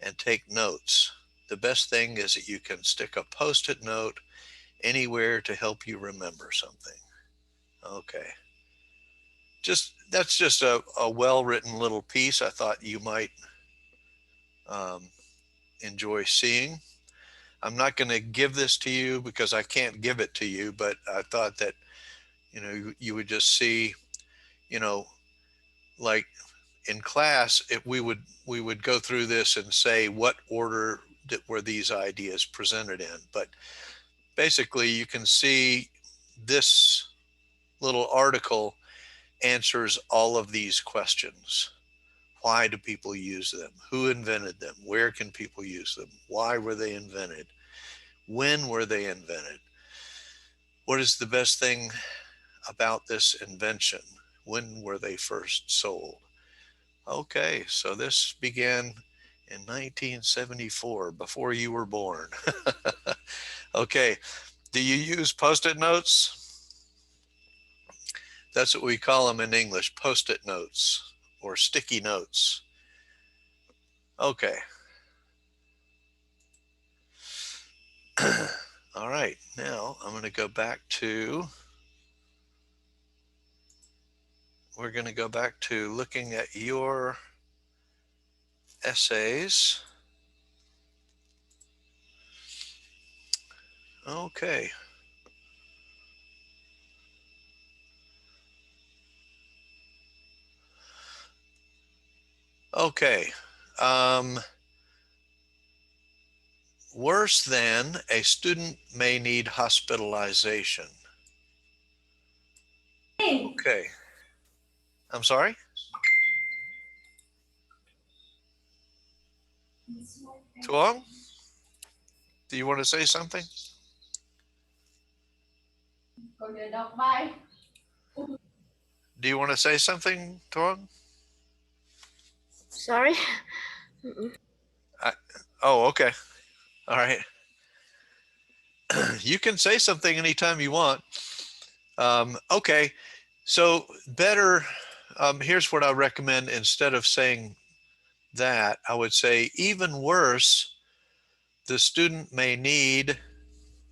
and take notes. The best thing is that you can stick a Post-it note anywhere to help you remember something. Okay. That's just a well-written little piece I thought you might enjoy seeing. I'm not going to give this to you because I can't give it to you, but I thought that, you would just see, like in class, we would go through this and say what order were these ideas presented in. But basically, you can see this little article answers all of these questions. Why do people use them? Who invented them? Where can people use them? Why were they invented? When were they invented? What is the best thing about this invention? When were they first sold? Okay, so this began in 1974, before you were born. Okay, do you use Post-it notes? That's what we call them in English, Post-it notes or sticky notes. Okay. All right, now I'm going to go back to, we're going to go back to looking at your essays. Okay. Okay. Worse than, a student may need hospitalization. Okay. I'm sorry? Tuong? Do you want to say something? Do you want to say something, Tuong? Sorry. Oh, okay. All right. You can say something anytime you want. Okay. So better, here's what I recommend. Instead of saying that, I would say even worse, the student may need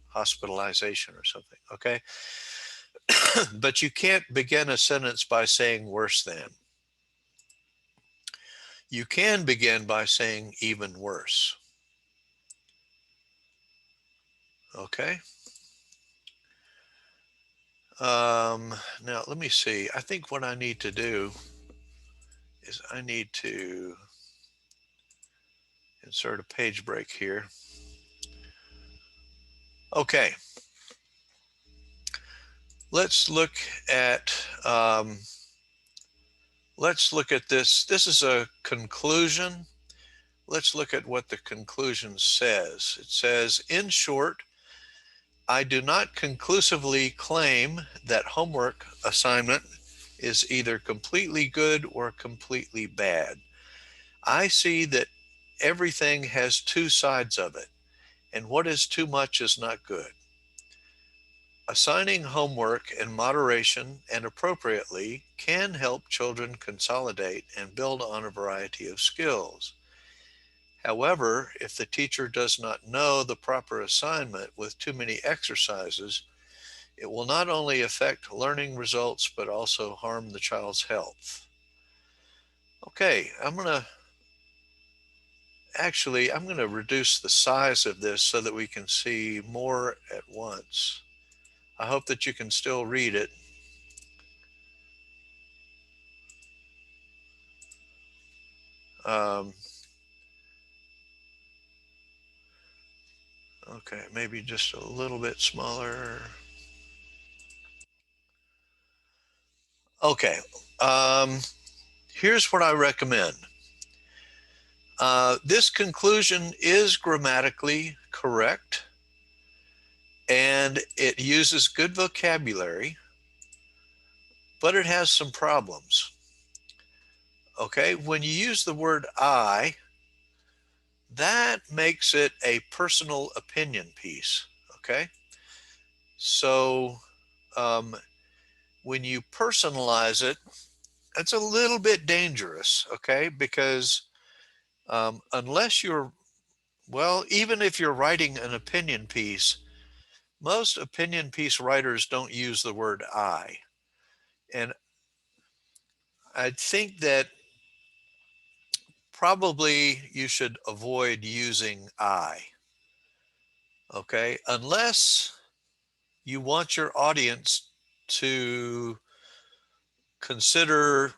hospitalization or something. Okay. But you can't begin a sentence by saying worse than. You can begin by saying even worse. Okay. Now let me see. I think what I need to do is I need to insert a page break here. Okay. Let's look at this. This is a conclusion. Let's look at what the conclusion says. It says, in short, I do not conclusively claim that homework assignment is either completely good or completely bad. I see that everything has two sides of it, and what is too much is not good. Assigning homework in moderation and appropriately can help children consolidate and build on a variety of skills. However, if the teacher does not know the proper assignment with too many exercises, it will not only affect learning results, but also harm the child's health. Okay, I'm going to reduce the size of this so that we can see more at once. I hope that you can still read it. Okay, maybe just a little bit smaller. Okay, here's what I recommend. This conclusion is grammatically correct, and it uses good vocabulary, but it has some problems. Okay, when you use the word I, that makes it a personal opinion piece. Okay, so when you personalize it, it's a little bit dangerous. Okay, because unless you're, well, even if you're writing an opinion piece, most opinion piece writers don't use the word I. And I think that probably you should avoid using I. Okay, unless you want your audience to consider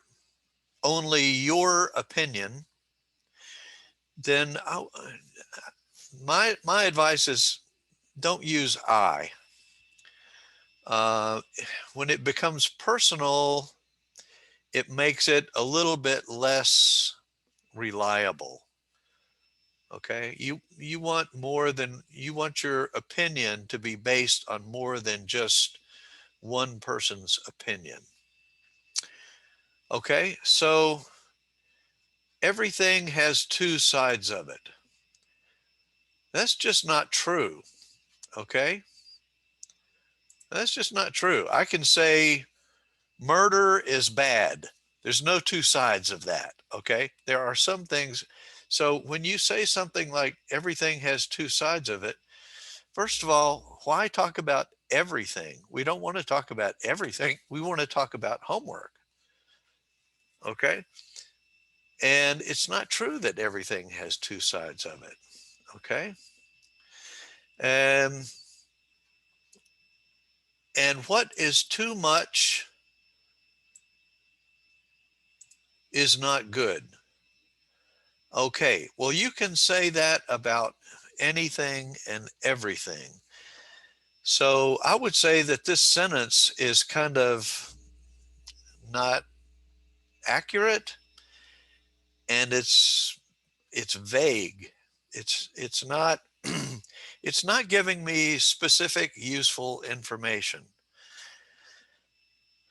only your opinion, then my advice is don't use I. When it becomes personal, it makes it a little bit less reliable. Okay, you want more than, you want your opinion to be based on more than just one person's opinion. Okay, so everything has two sides of it. That's just not true. Okay, that's just not true. I can say Murder is bad. There's no two sides of that, okay? There are some things. So when you say something like everything has two sides of it, first of all, why talk about everything? We don't want to talk about everything. We want to talk about homework, okay? And it's not true that everything has two sides of it, okay? And what is too much is not good. Okay, well, you can say that about anything and everything. So I would say that this sentence is kind of not accurate, and it's vague. It's not it's not giving me specific useful information.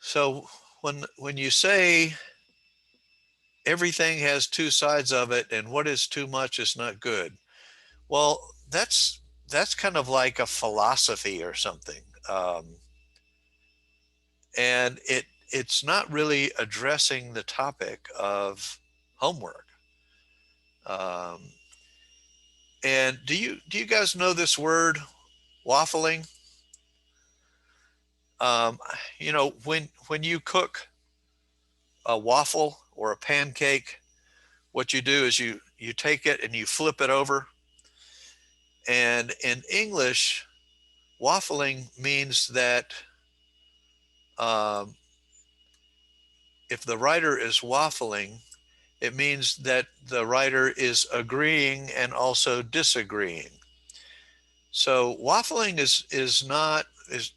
So when you say everything has two sides of it and what is too much is not good, well, that's kind of like a philosophy or something, and it's not really addressing the topic of homework. Um, and do you guys know this word, waffling? Um, you know, when you cook a waffle or a pancake, what you do is you take it and you flip it over. And in English, waffling means that um, if the writer is waffling, it means that the writer is agreeing and also disagreeing. So waffling is not is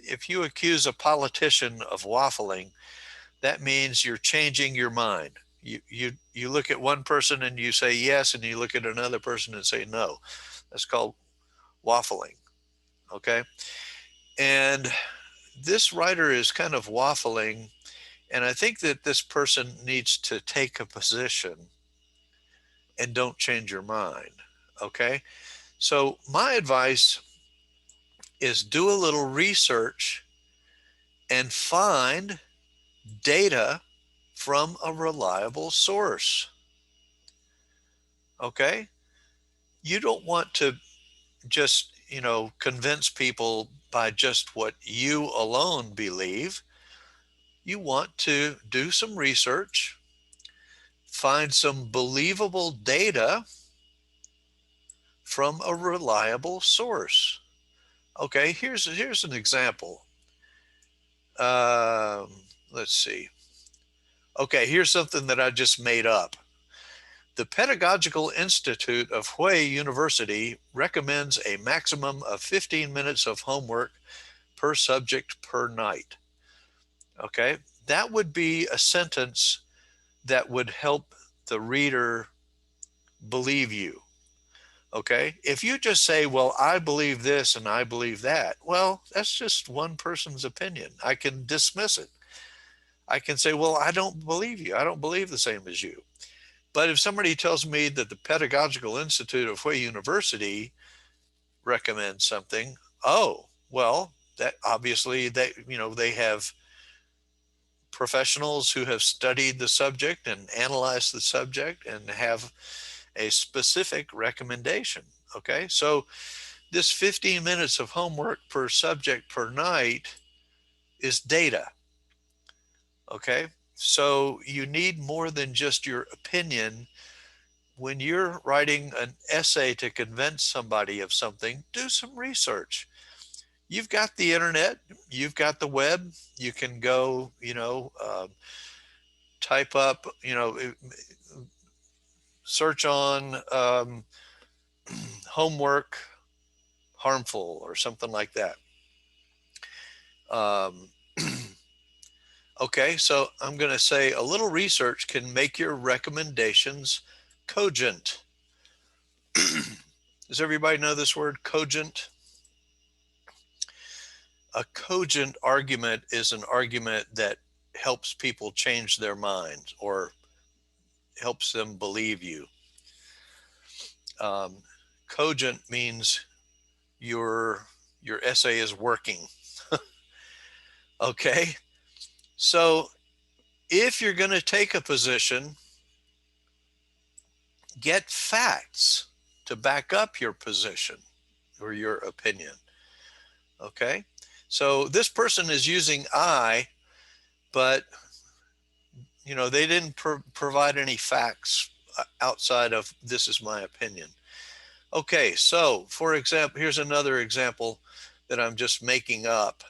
if you accuse a politician of waffling, that means you're changing your mind. You look at one person and you say yes, and you look at another person and say no. That's called waffling. Okay, and this writer is kind of waffling, and I think that this person needs to take a position and don't change your mind. Okay, so my advice is do a little research and find data from a reliable source. Okay, you don't want to just convince people by just what you alone believe. You want to do some research, find some believable data from a reliable source. Okay, here's an example. um, let's see. Okay, here's something that I just made up. The Pedagogical Institute of Hue University recommends a maximum of 15 minutes of homework per subject per night. Okay, that would be a sentence that would help the reader believe you. Okay, if you just say, well, I believe this and I believe that, well, that's just one person's opinion. I can dismiss it. I can say, well, I don't believe you. I don't believe the same as you. But if somebody tells me that the Pedagogical Institute of Hue University recommends something, oh, well, that obviously they have professionals who have studied the subject and analyzed the subject and have a specific recommendation. Okay, so this 15 minutes of homework per subject per night is data. Okay, so you need more than just your opinion. When you're writing an essay to convince somebody of something, do some research. You've got the internet, you've got the web, you can go, type up, search on homework harmful or something like that. Um, okay, so I'm going to say a little research can make your recommendations cogent. Does everybody know this word, cogent? A cogent argument is an argument that helps people change their minds or helps them believe you. Cogent means your essay is working. Okay, So if you're going to take a position, get facts to back up your position or your opinion. Okay, so this person is using I, but they didn't provide any facts outside of this is my opinion. Okay, so for example, here's another example that I'm just making up.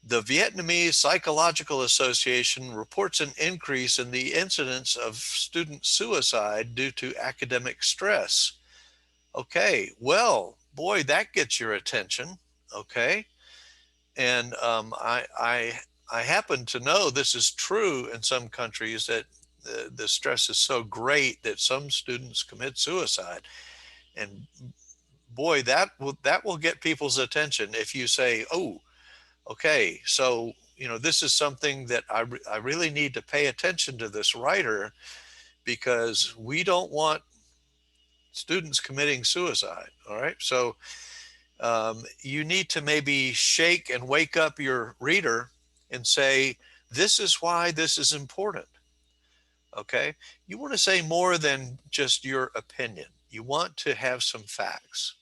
The Vietnamese Psychological Association reports an increase in the incidence of student suicide due to academic stress. Okay, well, boy, that gets your attention. Okay, and I happen to know this is true in some countries, that the stress is so great that some students commit suicide. And boy, that will get people's attention if you say, oh, okay, so this is something that I really need to pay attention to this writer, because we don't want students committing suicide. All right, so you need to maybe shake and wake up your reader and say, this is why this is important. Okay, you want to say more than just your opinion. You want to have some facts.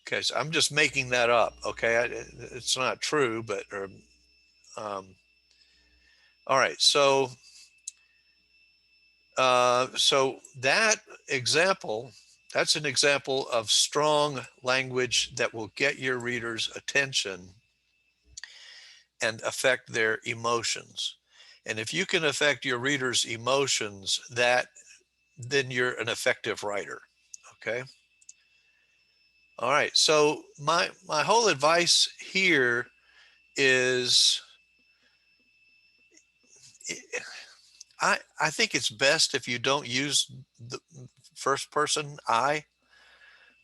Okay, so I'm just making that up. Okay, it's not true, but all right. So that example, that's an example of strong language that will get your readers' attention and affect their emotions. And if you can affect your readers' emotions, then you're an effective writer. Okay. All right. So my whole advice here is, I think it's best if you don't use the first person I.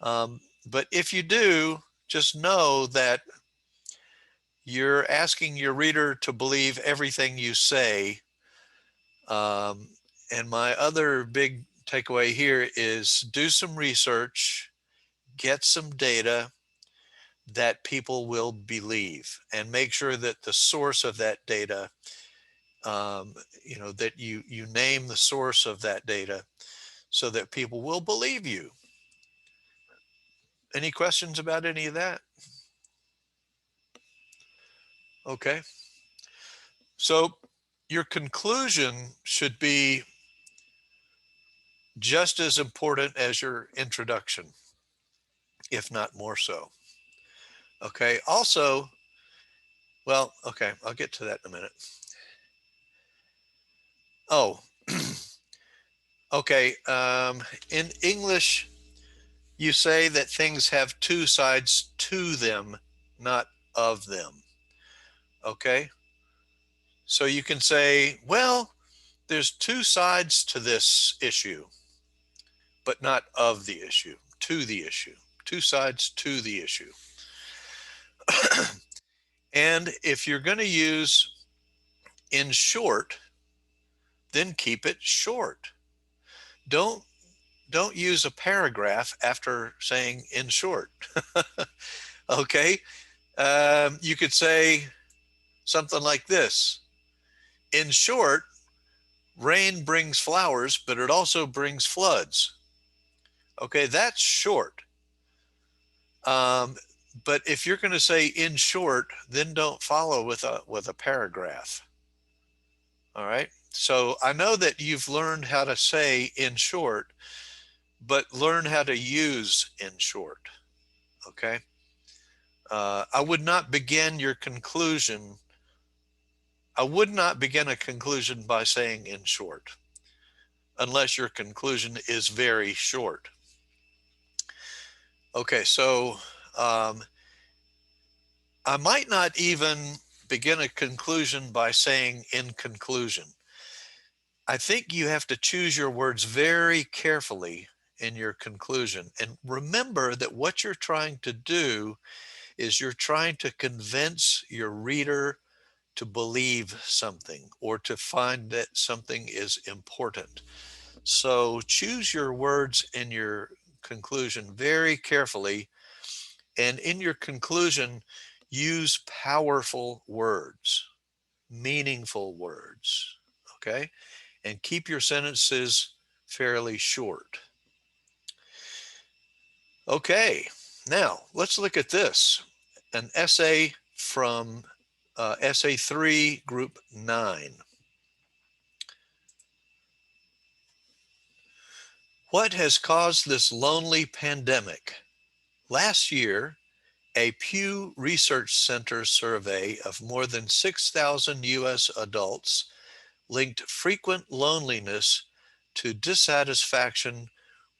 But if you do, just know that you're asking your reader to believe everything you say. And my other big takeaway here is do some research, get some data that people will believe, and make sure that the source of that data, that you name the source of that data so that people will believe you. Any questions about any of that? Okay. So your conclusion should be just as important as your introduction, if not more so. Okay. Also, well, okay, I'll get to that in a minute. Oh, okay. In English, you say that things have two sides to them, not of them. Okay. So you can say, well, there's two sides to this issue, but not of the issue, to the issue, two sides to the issue. And if you're going to use in short, then keep it short. Don't use a paragraph after saying in short. Okay. You could say something like this. In short, rain brings flowers, but it also brings floods. Okay, that's short. But if you're going to say in short, then don't follow with a paragraph. All right. So I know that you've learned how to say in short, but learn how to use in short. Okay. I would not begin your conclusion. I would not begin a conclusion by saying in short, unless your conclusion is very short. Okay, so I might not even begin a conclusion by saying in conclusion. I think you have to choose your words very carefully in your conclusion. And remember that what you're trying to do is you're trying to convince your reader to believe something or to find that something is important. So choose your words in your conclusion very carefully. And in your conclusion, use powerful words, meaningful words, okay? And keep your sentences fairly short. Okay, now let's look at this. An essay from Essay 3, Group 9. What has caused this lonely pandemic? Last year, a Pew Research Center survey of more than 6,000 US adults linked frequent loneliness to dissatisfaction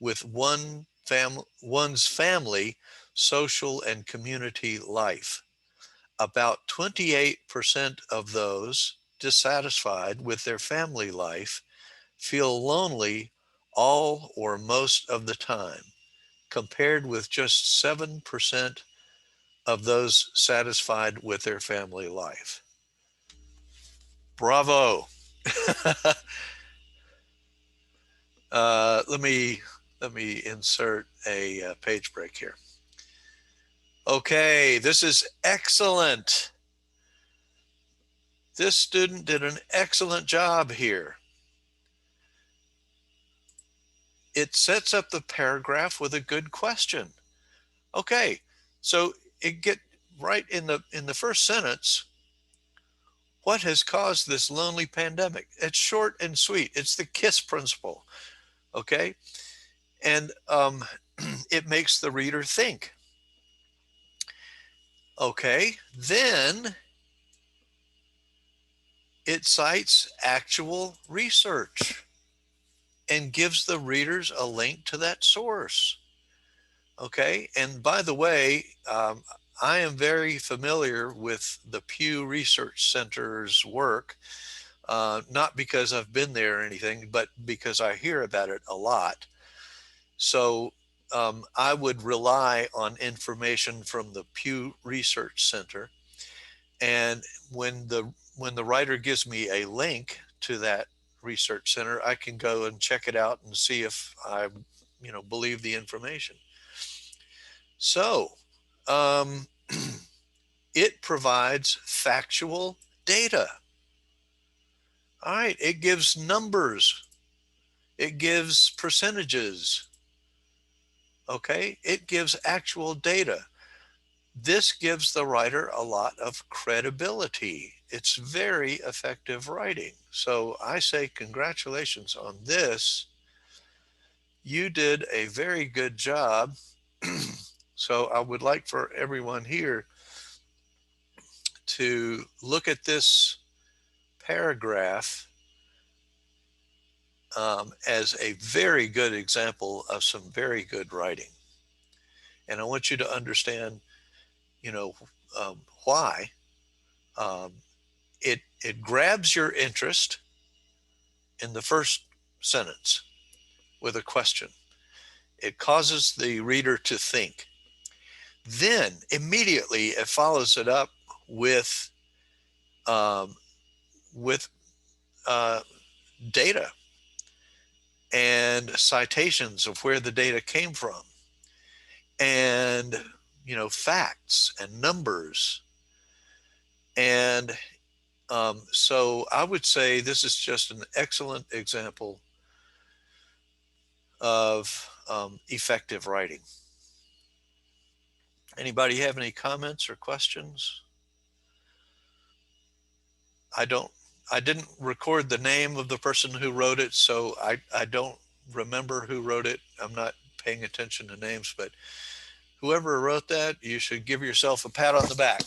with one's family, social, and community life. About 28% of those dissatisfied with their family life feel lonely all or most of the time, compared with just 7% of those satisfied with their family life. Bravo. Let me insert a page break here. Okay, this is excellent. This student did an excellent job here. It sets up the paragraph with a good question. Okay, so it get right in the first sentence. What has caused this lonely pandemic? It's short and sweet. It's the KISS principle. Okay, and it makes the reader think. Okay, then it cites actual research and gives the readers a link to that source. Okay, and by the way, I am very familiar with the Pew Research Center's work, not because I've been there or anything, but because I hear about it a lot. So I would rely on information from the Pew Research Center. And when the writer gives me a link to that research center, I can go and check it out and see if I, believe the information. So it provides factual data. All right, it gives numbers. It gives percentages. Okay, it gives actual data. This gives the writer a lot of credibility. It's very effective writing. So I say congratulations on this. You did a very good job. So I would like for everyone here to look at this paragraph as a very good example of some very good writing. And I want you to understand, why. It grabs your interest in the first sentence with a question. It causes the reader to think. Then immediately it follows it up with data and citations of where the data came from, and facts and numbers. And so I would say this is just an excellent example of effective writing. Anybody have any comments or questions? I didn't record the name of the person who wrote it, so I don't remember who wrote it. I'm not paying attention to names, but whoever wrote that, you should give yourself a pat on the back.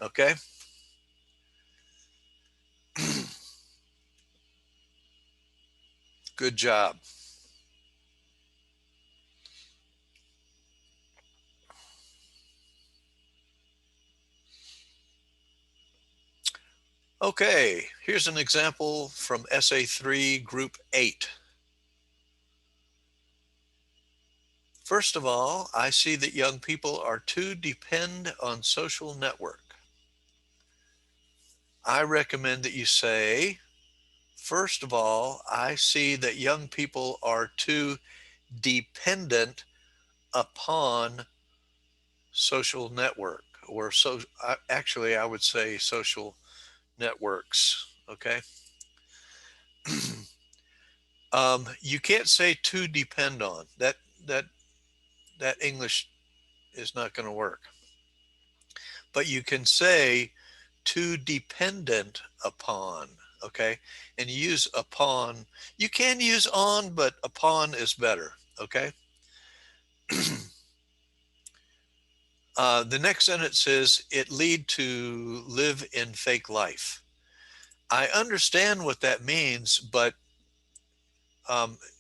Okay? Good job. Okay, here's an example from Essay 3, Group 8. First of all, I see that young people are too dependent on social network. I recommend that you say, first of all, I see that young people are too dependent upon social network or so. Actually, I would say social networks. Okay. You can't say to depend on. That that English is not going to work. But you can say to dependent upon. Okay. And use upon. You can use on, but upon is better. Okay. The next sentence is it lead to live in fake life. I understand what that means, but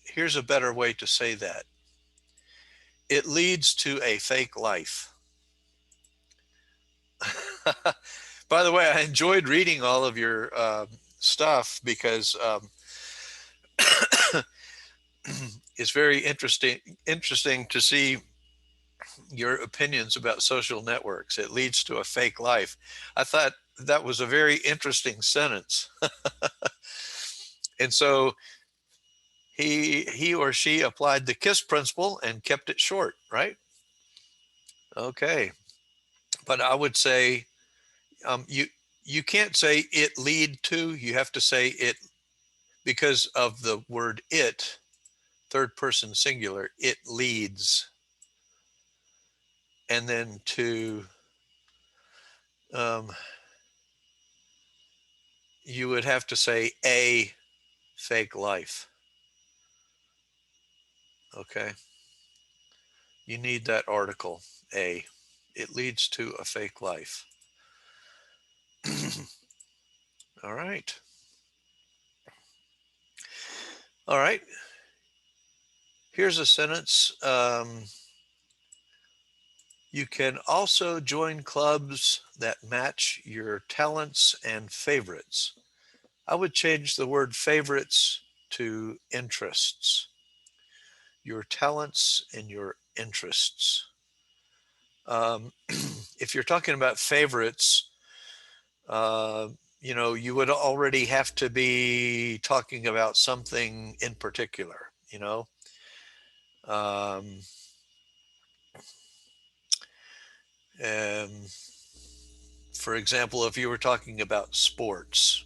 here's a better way to say that. It leads to a fake life. By the way, I enjoyed reading all of your stuff because it's very interesting to see your opinions about social networks. It leads to a fake life. I thought that was a very interesting sentence. And so he or she applied the KISS principle and kept it short, right? Okay. But I would say you can't say it lead to, you have to say it because of the word it, third person singular, it leads. And then to, you would have to say a fake life. Okay. You need that article, a. It leads to a fake life. All right. All right. Here's a sentence. You can also join clubs that match your talents and favorites. I would change the word favorites to interests. Your talents and your interests. If you're talking about favorites, you would already have to be talking about something in particular, for example, if you were talking about sports,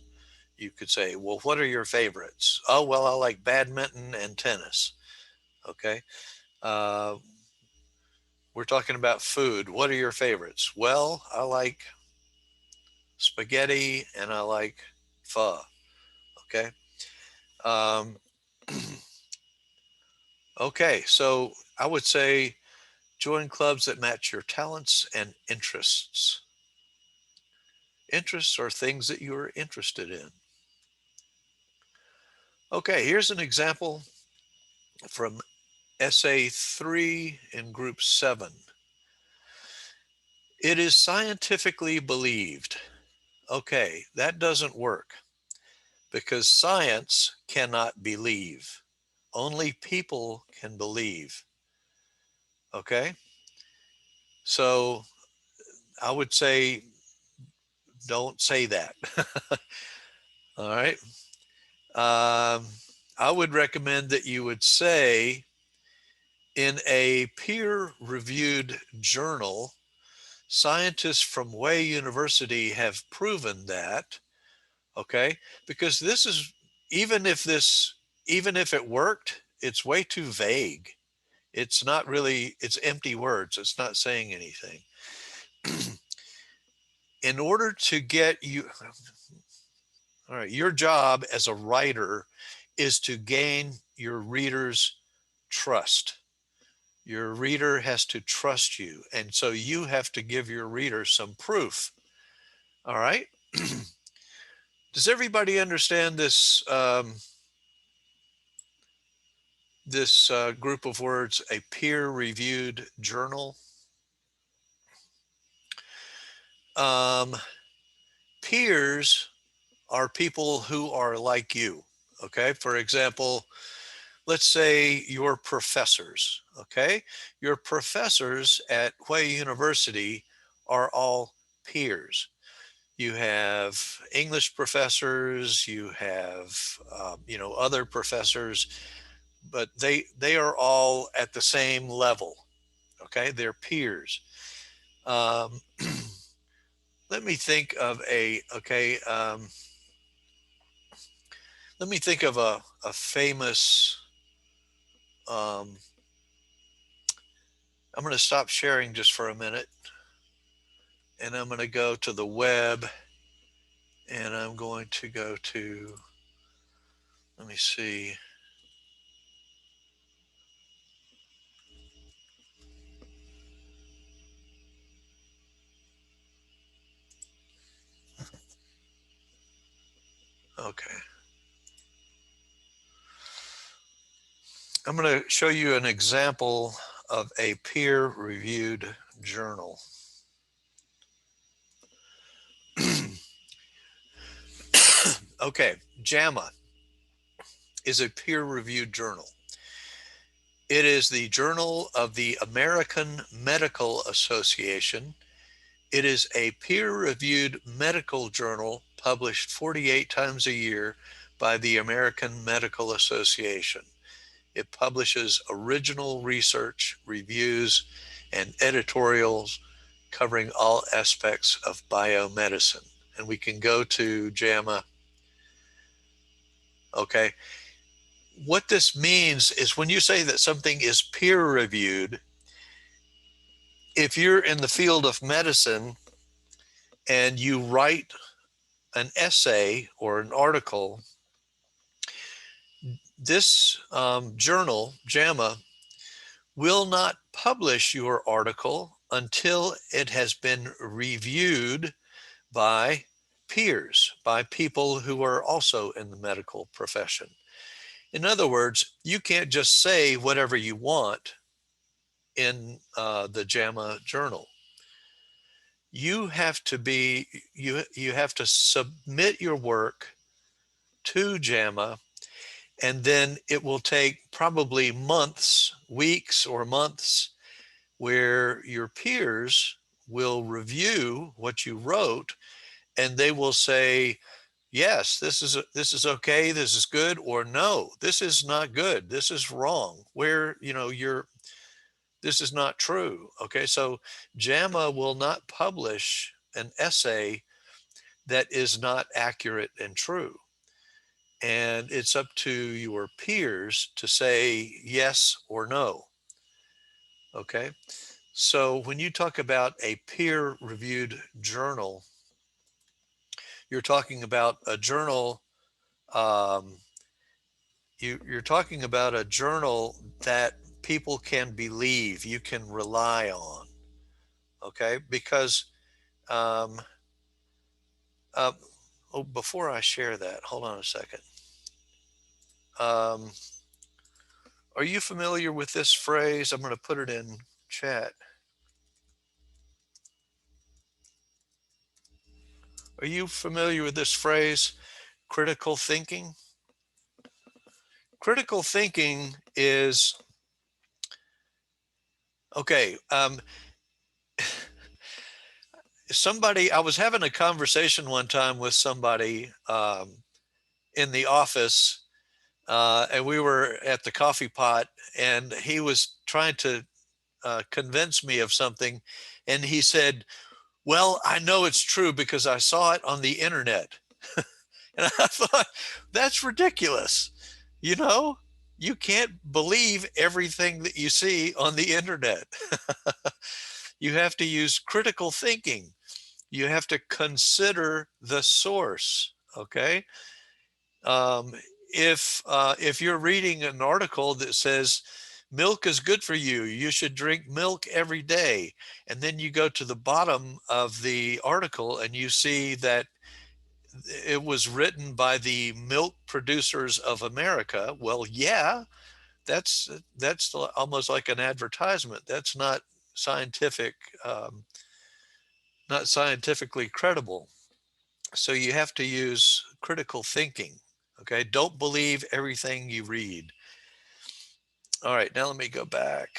you could say, well, what are your favorites? Oh, well, I like badminton and tennis. Okay. We're talking about food. What are your favorites? Well, I like spaghetti and I like pho. Okay. Okay. So I would say join clubs that match your talents and interests. Interests are things that you are interested in. Okay, here's an example from Essay 3 in Group 7. It is scientifically believed. Okay, that doesn't work because science cannot believe. Only people can believe. Okay, so I would say don't say that. All right. I would recommend that you would say in a peer-reviewed journal, scientists from Hue University have proven that, okay? Because this is, even if it worked, it's way too vague. It's not really, it's empty words. It's not saying anything. In order to get you, all right, your job as a writer is to gain your reader's trust. Your reader has to trust you. And so you have to give your reader some proof. All right. Does everybody understand this, this group of words, a peer-reviewed journal? Peers are people who are like you. Okay. For example, let's say your professors. Okay. Your professors at Hue University are all peers. You have English professors, you have, other professors, but they are all at the same level. Okay, they're peers. let me think of a, okay, let me think of a famous, um, I'm going to stop sharing just for a minute, and I'm going to go to the web, and I'm going to go to, let me see. Okay. I'm going to show you an example of a peer-reviewed journal. Okay, JAMA is a peer-reviewed journal. It is the Journal of the American Medical Association. It is a peer-reviewed medical journal published 48 times a year by the American Medical Association. It publishes original research, reviews, and editorials covering all aspects of biomedicine. And we can go to JAMA. Okay. What this means is when you say that something is peer-reviewed, if you're in the field of medicine and you write an essay or an article, this journal, JAMA, will not publish your article until it has been reviewed by peers, by people who are also in the medical profession. In other words, you can't just say whatever you want in the JAMA journal. You have to be, you have to submit your work to JAMA, and then it will take probably months, weeks or months, where your peers will review what you wrote, and they will say, yes, this is okay, this is good, or no, this is not good, this is wrong, where, you know, this is not true. Okay, so JAMA will not publish an essay that is not accurate and true. And it's up to your peers to say yes or no. Okay, so when you talk about a peer-reviewed journal, you're talking about a journal, um, you're talking about a journal that people can believe, you can rely on. Okay, because um, oh, before I share that, hold on a second. Um, are you familiar with this phrase? I'm going to put it in chat. Are you familiar with this phrase, critical thinking? Critical thinking is, okay, somebody, I was having a conversation one time with somebody in the office, and we were at the coffee pot, and he was trying to convince me of something. And he said, well, I know it's true because I saw it on the internet. And I thought, that's ridiculous. You know, you can't believe everything that you see on the internet. You have to use critical thinking. You have to consider the source. Okay. Um, if you're reading an article that says milk is good for you, you should drink milk every day, and then you go to the bottom of the article and you see that it was written by the milk producers of America. Well, yeah, that's almost like an advertisement. That's not scientific, not scientifically credible. So you have to use critical thinking. Okay, don't believe everything you read. All right, now let me go back.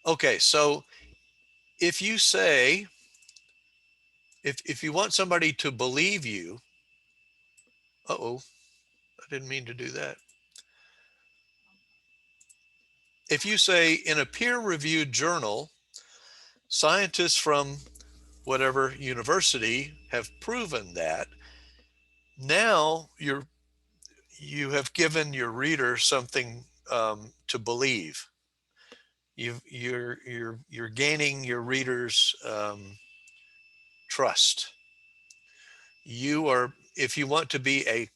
Okay, so if you say, if you want somebody to believe you, uh-oh, I didn't mean to do that. if you say in a peer-reviewed journal, scientists from whatever university have proven that, now you have given your reader something to believe. You're gaining your readers' trust. You are, if you want to be a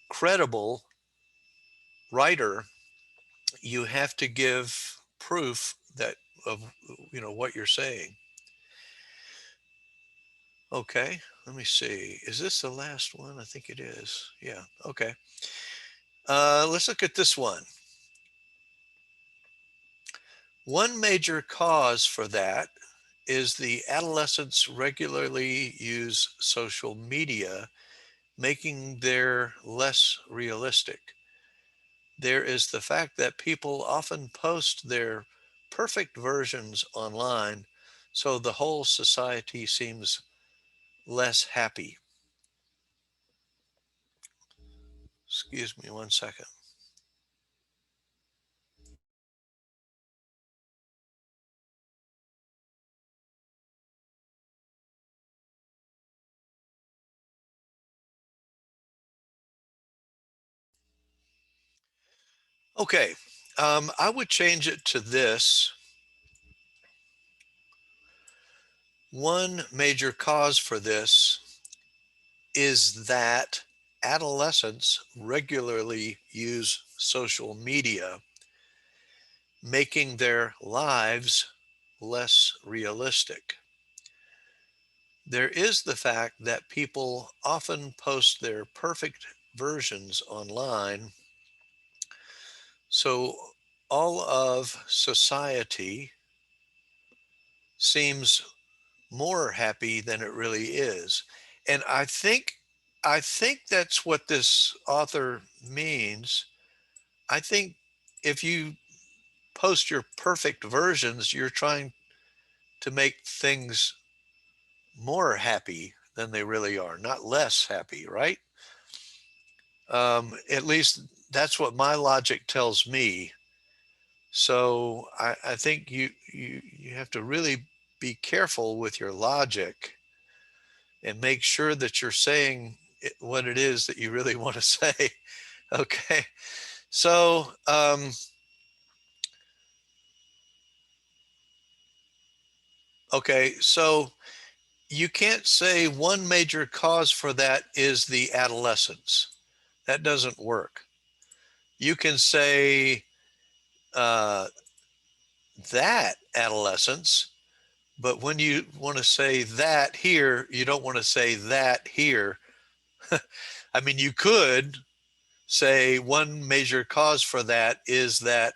credible writer, you have to give proof that of what you're saying. Okay, let me see. Is this the last one? I think it is. Yeah. Okay. Let's look at this one. One major cause for that is the adolescents regularly use social media, making them less realistic. There is the fact that people often post their perfect versions online, so the whole society seems less happy. Excuse me one second. Okay, I would change it to this. One major cause for this is that adolescents regularly use social media, making their lives less realistic. There is the fact that people often post their perfect versions online, so all of society seems more happy than it really is. And I think that's what this author means. I think if you post your perfect versions, you're trying to make things more happy than they really are, not less happy, right? At least that's what my logic tells me. So I think you have to really be careful with your logic and make sure that you're saying what it is that you really want to say. Okay. So, okay. So you can't say one major cause for that is the adolescence. That doesn't work. You can say uh, that adolescence, but when you want to say that here, you don't want to say that here. I mean, you could say one major cause for that is that,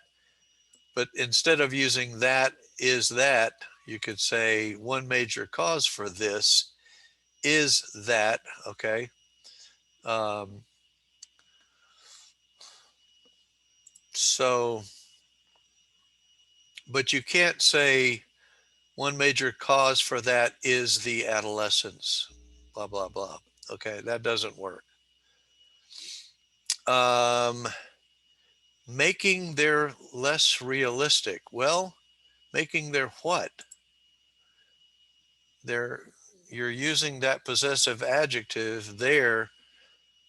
but instead of using that is that, you could say one major cause for this is that, okay? Um, so, but you can't say one major cause for that is the adolescence, blah, blah, blah. Okay, that doesn't work. Um, making their less realistic. Well, making their what? You're using that possessive adjective there.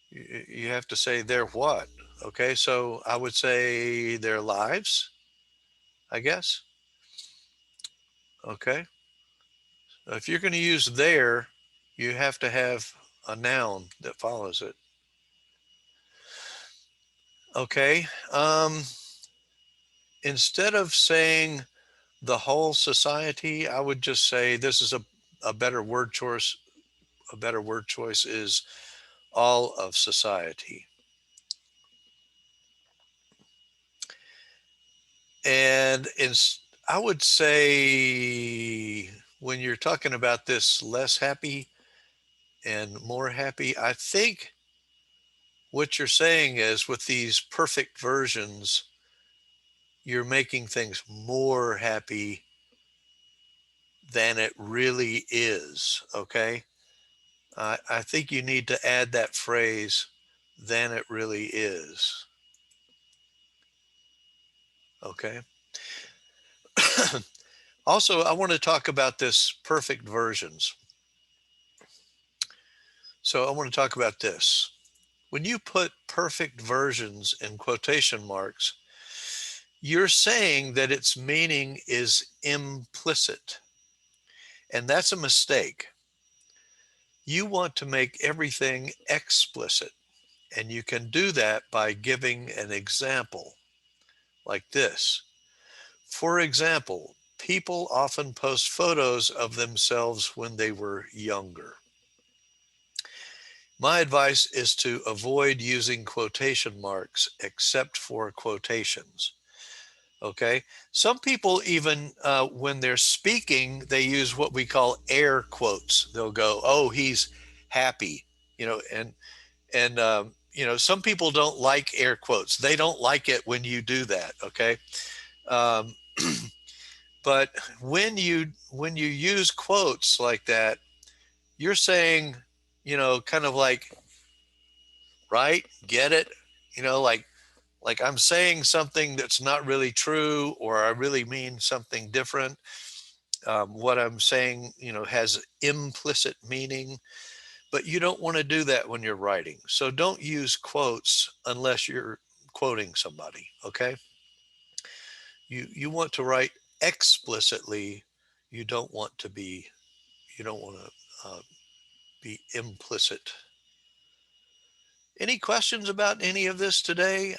You have to say their what? Okay, so I would say their lives, I guess. Okay. If you're going to use their, you have to have a noun that follows it. Okay. Instead of saying the whole society, I would just say this is a better word choice. A better word choice is all of society. And I would say when you're talking about this less happy and more happy, I think what you're saying is with these perfect versions, you're making things more happy than it really is. Okay. I think you need to add that phrase, than it really is. Okay. Also, I want to talk about this perfect versions. So I want to talk about this. When you put perfect versions in quotation marks, you're saying that its meaning is implicit. And that's a mistake. You want to make everything explicit. And you can do that by giving an example like this. For example, people often post photos of themselves when they were younger. My advice is to avoid using quotation marks except for quotations. Okay. Some people even when they're speaking, they use what we call air quotes. They'll go, "Oh, he's happy," and some people don't like air quotes. They don't like it when you do that. Okay. Um, but when you use quotes like that, you're saying, kind of like, right, get it, like I'm saying something that's not really true, or I really mean something different. What I'm saying, has implicit meaning, but you don't want to do that when you're writing. So don't use quotes unless you're quoting somebody. Okay. You want to write explicitly. You don't want to be, you don't want to be implicit. Any questions about any of this today?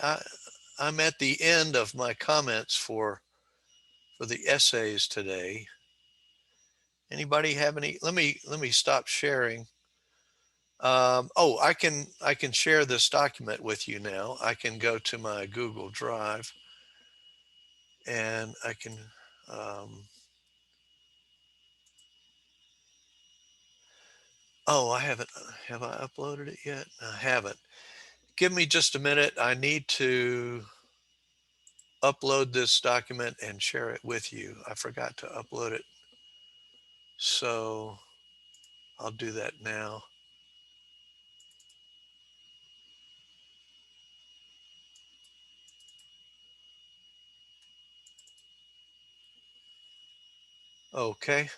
I'm at the end of my comments for the essays today. Anybody have any? Let me stop sharing. Oh, I can share this document with you now. I can go to my Google Drive, and I can. Oh, I haven't. Have I uploaded it yet? I haven't. Give me just a minute. I need to upload this document and share it with you. I forgot to upload it, so I'll do that now. Okay.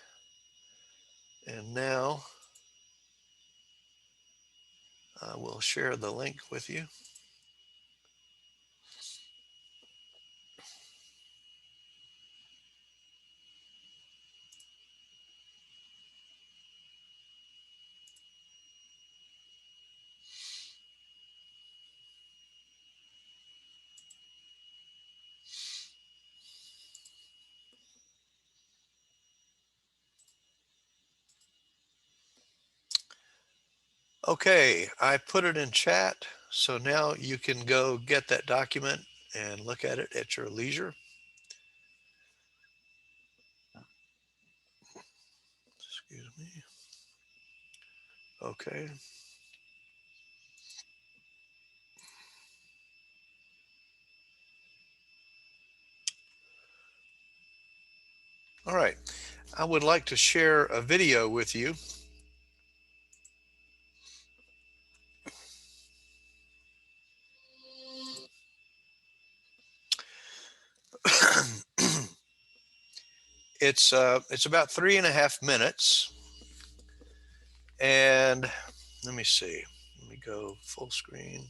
And now I will share the link with you. Okay, I put it in chat, so now you can go get that document and look at it at your leisure. Excuse me. Okay. All right. I would like to share a video with you. It's about 3.5 minutes, and let me see. Let me go full screen.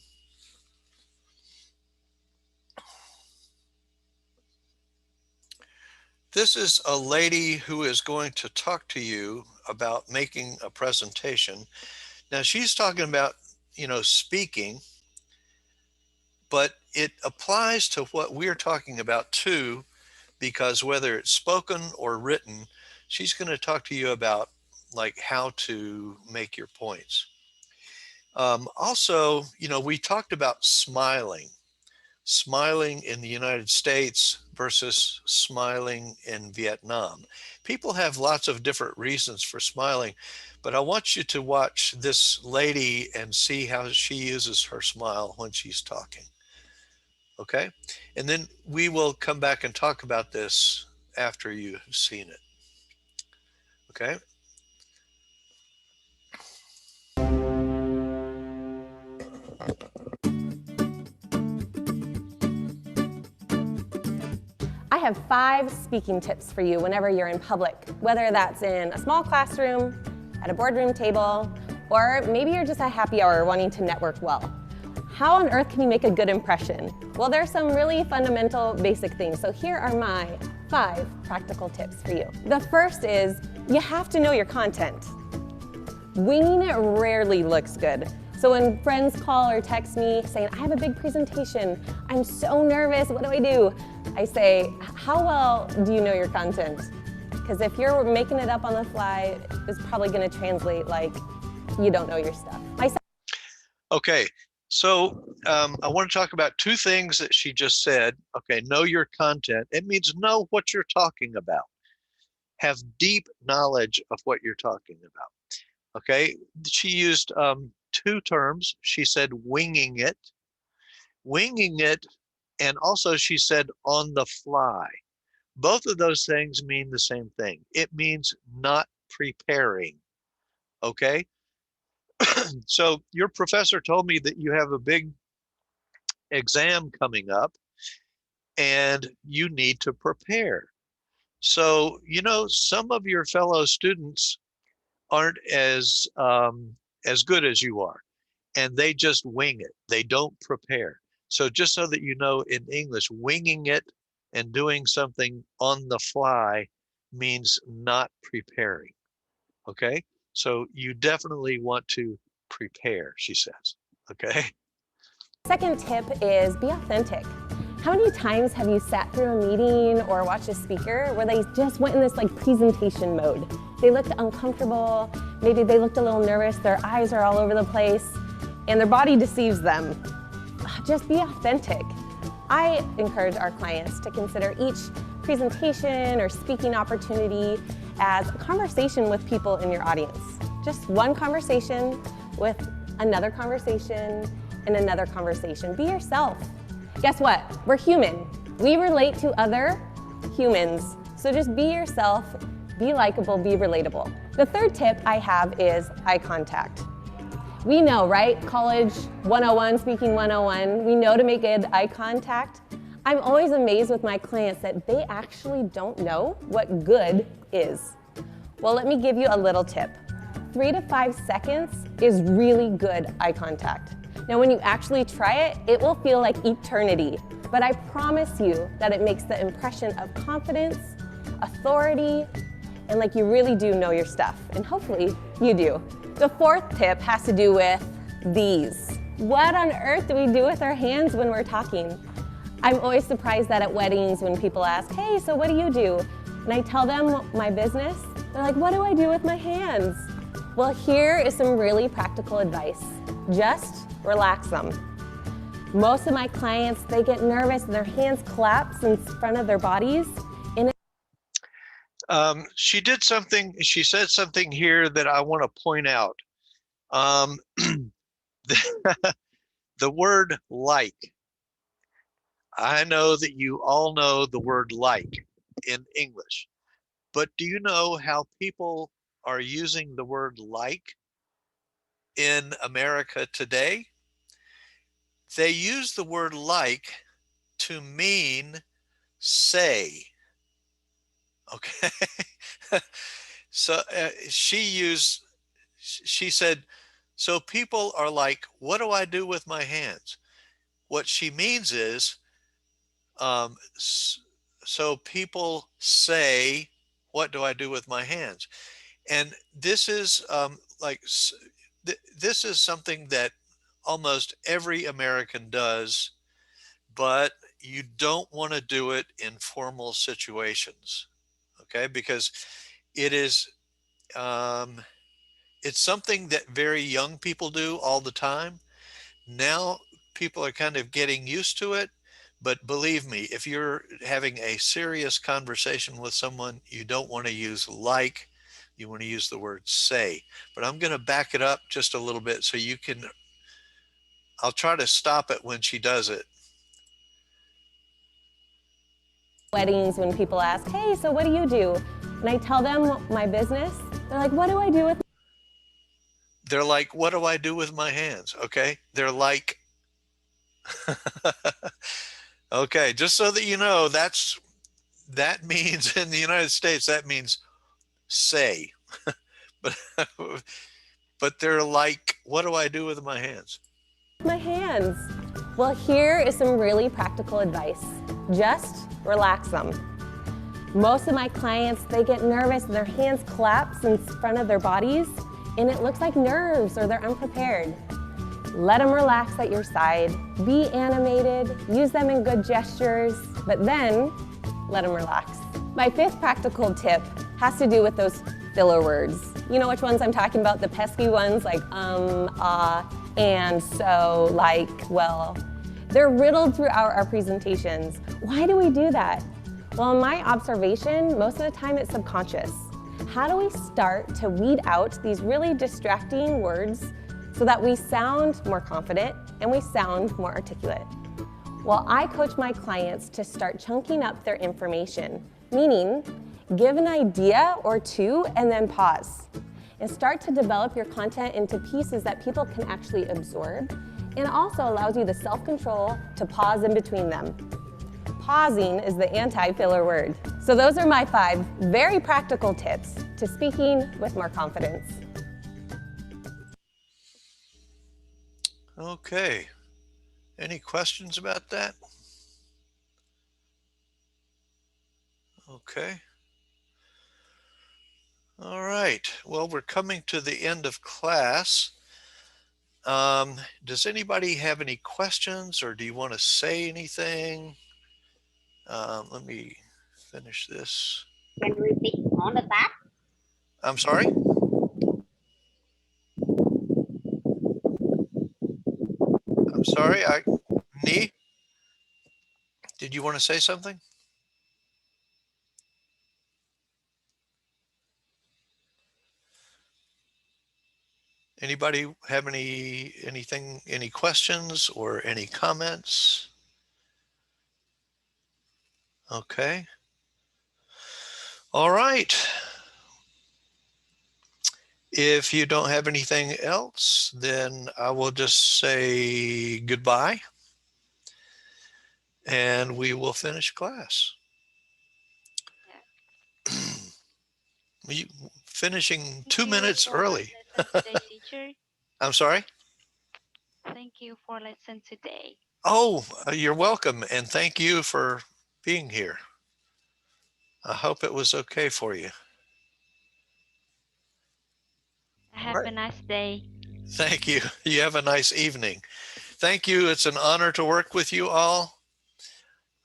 This is a lady who is going to talk to you about making a presentation. Now she's talking about, speaking, but it applies to what we're talking about too, because whether it's spoken or written, she's going to talk to you about like how to make your points. Also, we talked about smiling in the United States versus smiling in Vietnam. People have lots of different reasons for smiling, but I want you to watch this lady and see how she uses her smile when she's talking. Okay? And then we will come back and talk about this after you've seen it. Okay? I have 5 speaking tips for you whenever you're in public, whether that's in a small classroom, at a boardroom table, or maybe you're just at happy hour wanting to network well. How on earth can you make a good impression? Well, there's some really fundamental basic things. So here are my 5 practical tips for you. The first is you have to know your content. Winging it rarely looks good. So when friends call or text me saying, I have a big presentation, I'm so nervous, what do I do? I say, how well do you know your content? Because if you're making it up on the fly, it's probably gonna translate like you don't know your stuff. Okay, so I want to talk about 2 things that she just said. Okay, know your content. It means know what you're talking about. Have deep knowledge of what you're talking about. Okay, she used 2 terms. She said winging it, and also she said on the fly. Both of those things mean the same thing. It means not preparing, okay? So your professor told me that you have a big exam coming up and you need to prepare. So, you know, some of your fellow students aren't as good as you are, and they just wing it. They don't prepare. So just so that you know, in English, winging it and doing something on the fly means not preparing. Okay? So you definitely want to prepare, she says. Okay? Second tip is be authentic. How many times have you sat through a meeting or watched a speaker where they just went in this like presentation mode? They looked uncomfortable, maybe they looked a little nervous, their eyes are all over the place, and their body deceives them. Just be authentic. I encourage our clients to consider each presentation or speaking opportunity as a conversation with people in your audience. Just one conversation with another conversation and another conversation. Be yourself. Guess what? We're human. We relate to other humans. So just be yourself, be likable, be relatable. The third tip I have is eye contact. We know, right? College 101, speaking 101, we know to make good eye contact. I'm always amazed with my clients that they actually don't know what good is. Well, let me give you a little tip. 3 to 5 seconds is really good eye contact. Now, when you actually try it, it will feel like eternity, but I promise you that it makes the impression of confidence, authority, and like you really do know your stuff, and hopefully you do. The fourth tip has to do with these. What on earth do we do with our hands when we're talking? I'm always surprised that at weddings when people ask, hey, so what do you do? And I tell them my business, they're like, what do I do with my hands? Well, here is some really practical advice. Just relax them. Most of my clients, they get nervous and their hands collapse in front of their bodies. She said something here that I want to point out. The word like. I know that you all know the word like in English, but do you know how people are using the word like in America today? They use the word like to mean say. Okay. So she said, so people are like, what do I do with my hands? What she means is, so people say, what do I do with my hands? And this is this is something that almost every American does, but you don't want to do it in formal situations, okay? Because it is, it's something that very young people do all the time. Now people are kind of getting used to it, but believe me, if you're having a serious conversation with someone, you don't want to use like, you want to use the word say. But I'm going to back it up just a little bit so you can, I'll try to stop it when she does it. Weddings when people ask, hey, so what do you do? And I tell them my business, they're like, what do I do with? They're like, what do I do with my hands? Okay. They're like, okay, just so that you know, that's that means in the United States, that means say. but but they're like, what do I do with my hands? My hands. Well, here is some really practical advice. Just relax them. Most of my clients, they get nervous and their hands collapse in front of their bodies and it looks like nerves or they're unprepared. Let them relax at your side, be animated, use them in good gestures, but then let them relax. My fifth practical tip has to do with those filler words. You know which ones I'm talking about? The pesky ones like and, so, like, well. They're riddled throughout our presentations. Why do we do that? Well, in my observation, most of the time it's subconscious. How do we start to weed out these really distracting words so that we sound more confident and we sound more articulate? Well, I coach my clients to start chunking up their information, meaning give an idea or two and then pause. And start to develop your content into pieces that people can actually absorb, and also allows you the self-control to pause in between them. Pausing is the anti-filler word. So those are my 5 very practical tips to speaking with more confidence. Okay. Any questions about that? Okay. All right. Well, we're coming to the end of class. Does anybody have any questions or do you want to say anything? Let me finish this. Can you repeat on the tab? I'm sorry? I'm sorry. Nee, did you want to say something? Anybody have any questions or any comments? Okay. All right. If you don't have anything else, then I will just say goodbye and we will finish class. You finishing 2 minutes early. Today, teacher. I'm sorry? Thank you for lesson today. Oh, you're welcome. And thank you for being here. I hope it was okay for you. Have a nice day. Thank you. You have a nice evening. Thank you. It's an honor to work with you all.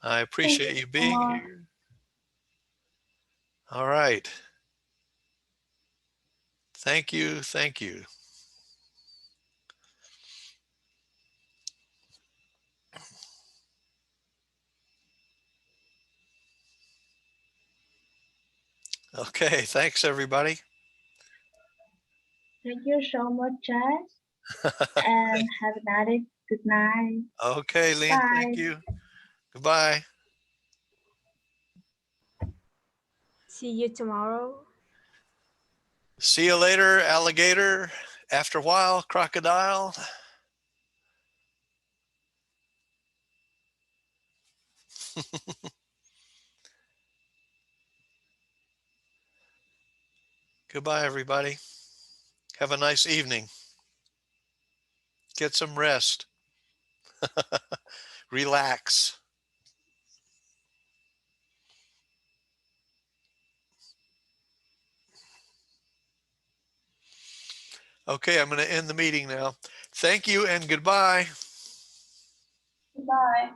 I appreciate you being here. All right. Thank you. Thank you. Okay. Thanks, everybody. Thank you so much, Jess. And have a nice good night. Okay, Lynn. Bye. Thank you. Goodbye. See you tomorrow. See you later, alligator. After a while, crocodile. Goodbye, everybody. Have a nice evening. Get some rest. Relax. Okay, I'm going to end the meeting now. Thank you and goodbye. Bye.